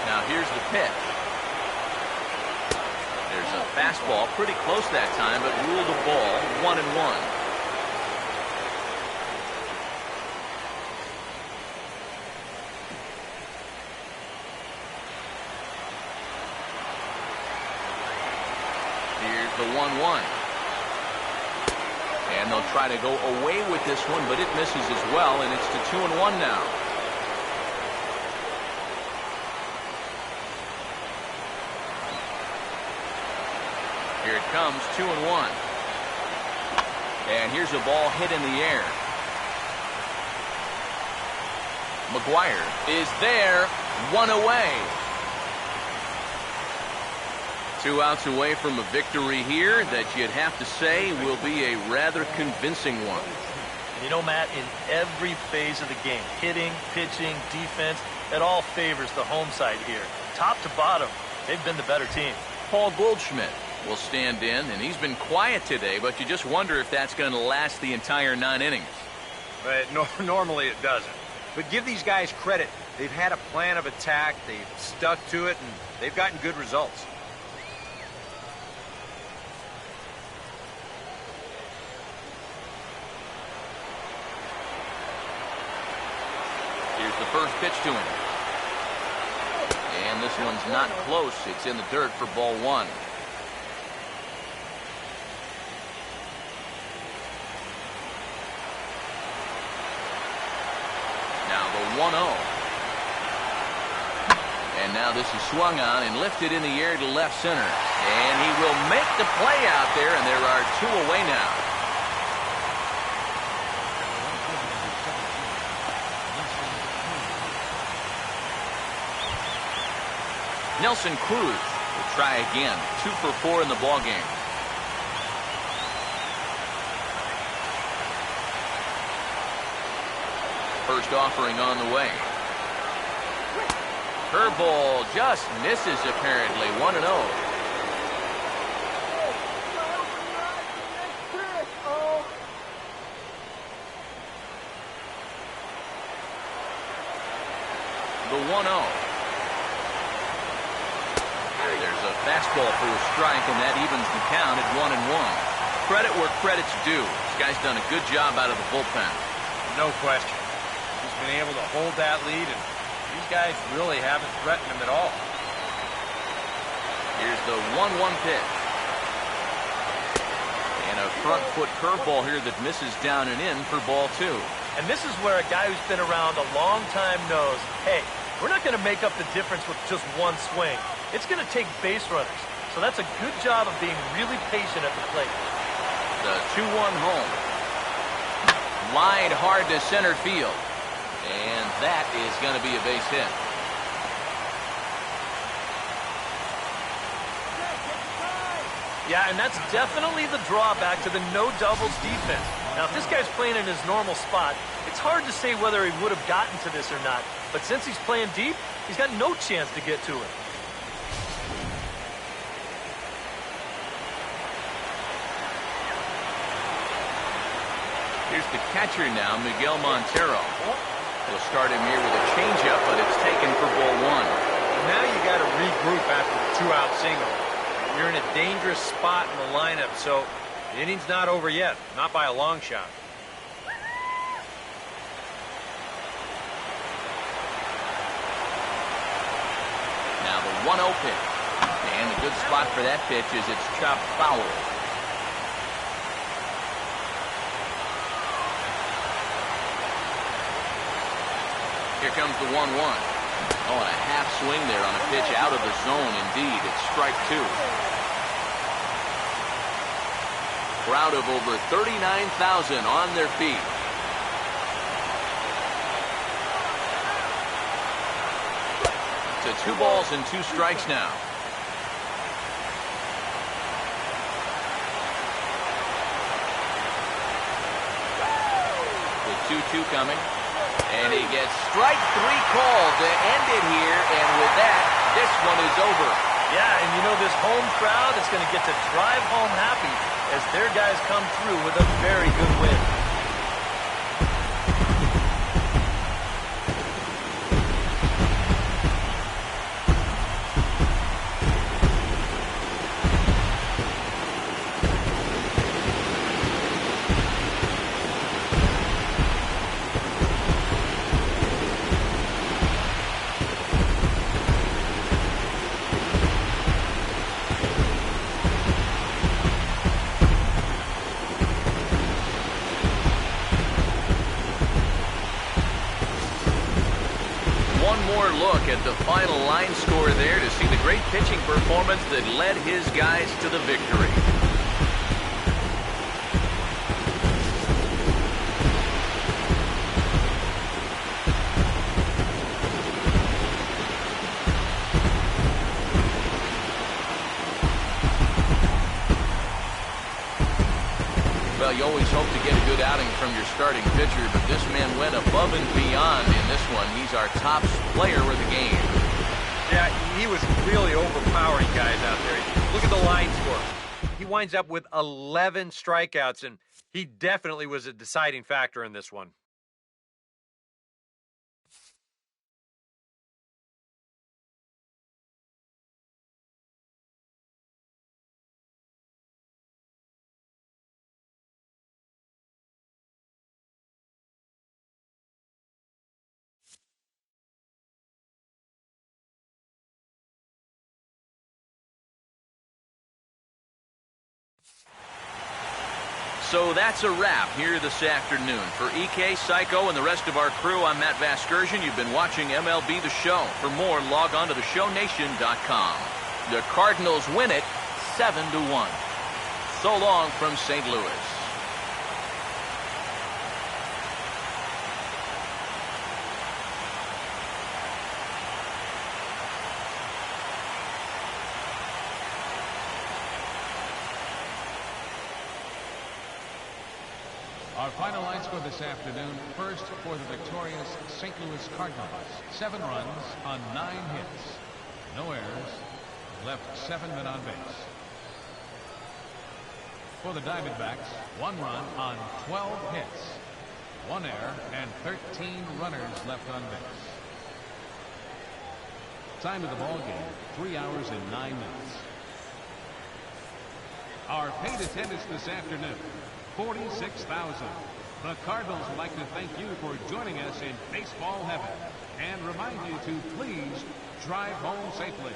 S1: Now here's the pitch. There's a fastball pretty close that time, but ruled a ball 1-1. The 1-1. And they'll try to go away with this one, but it misses as well, and it's to 2-1 now. Here it comes, 2-1. And here's a ball hit in the air. McGuire is there, 1 away. 2 outs away from a victory here that you'd have to say will be a rather convincing one.
S2: And you know, Matt, in every phase of the game, hitting, pitching, defense, it all favors the home side here. Top to bottom, they've been the better team.
S1: Paul Goldschmidt will stand in, and he's been quiet today, but you just wonder if that's going to last the entire 9 innings.
S4: But normally it doesn't. But give these guys credit. They've had a plan of attack, they've stuck to it, and they've gotten good results.
S1: Here's the first pitch to him. And this one's not close. It's in the dirt for ball one. Now the 1-0. And now this is swung on and lifted in the air to left center. And he will make the play out there, and there are two away now. Nelson Cruz will try again. 2 for 4 in the ballgame. First offering on the way. Curveball just misses apparently. 1-0. The 1-0. There's a fastball for a strike, and that evens the count at 1-1. Credit where credit's due. This guy's done a good job out of the bullpen.
S4: No question. He's been able to hold that lead, and these guys really haven't threatened him at all.
S1: Here's the 1-1 pitch. And a front foot curveball here that misses down and in for ball 2.
S2: And this is where a guy who's been around a long time knows, hey, we're not going to make up the difference with just one swing. It's going to take base runners. So that's a good job of being really patient at the plate.
S1: The 2-1 home. Line hard to center field. And that is going to be a base hit.
S2: Yeah, and that's definitely the drawback to the no doubles defense. Now, if this guy's playing in his normal spot, it's hard to say whether he would have gotten to this or not. But since he's playing deep, he's got no chance to get to it.
S1: Here's the catcher now, Miguel Montero. He'll start him here with a changeup, but it's taken for ball 1.
S4: Now you got to regroup after the 2-out single. You're in a dangerous spot in the lineup, so the inning's not over yet, not by a long shot.
S1: Now the 1-0 pitch. And a good spot for that pitch is it's chopped foul. Here comes the 1-1. Oh, and a half swing there on a pitch out of the zone. Indeed, it's strike 2. Crowd of over 39,000 on their feet. To 2 balls and 2 strikes now. The 2-2 coming. And he gets strike 3 called to end it here, and with that, this one is over.
S2: Yeah, and you know this home crowd is going to get to drive home happy as their guys come through with a very good win.
S1: Look at the final line score there to see the great pitching performance that led his guys to the victory. Well, you always hope to get a good outing from your starting pitcher, but this man went above and beyond in this one. He's our top player of the game.
S4: Yeah, he was really overpowering guys out there. Look at the line score. He winds up with 11 strikeouts, and he definitely was a deciding factor in this one.
S1: So that's a wrap here this afternoon. For EK, Psycho, and the rest of our crew, I'm Matt Vasgersian. You've been watching MLB The Show. For more, log on to theshownation.com. The Cardinals win it 7-1. So long from St. Louis.
S3: Our final line score this afternoon. First for the victorious St. Louis Cardinals. 7 runs on 9 hits. No errors. Left 7 men on base. For the Diamondbacks, 1 run on 12 hits. 1 error and 13 runners left on base. Time of the ball game, 3 hours and 9 minutes. Our paid attendance this afternoon, 46,000. The Cardinals would like to thank you for joining us in baseball heaven and remind you to please drive home safely.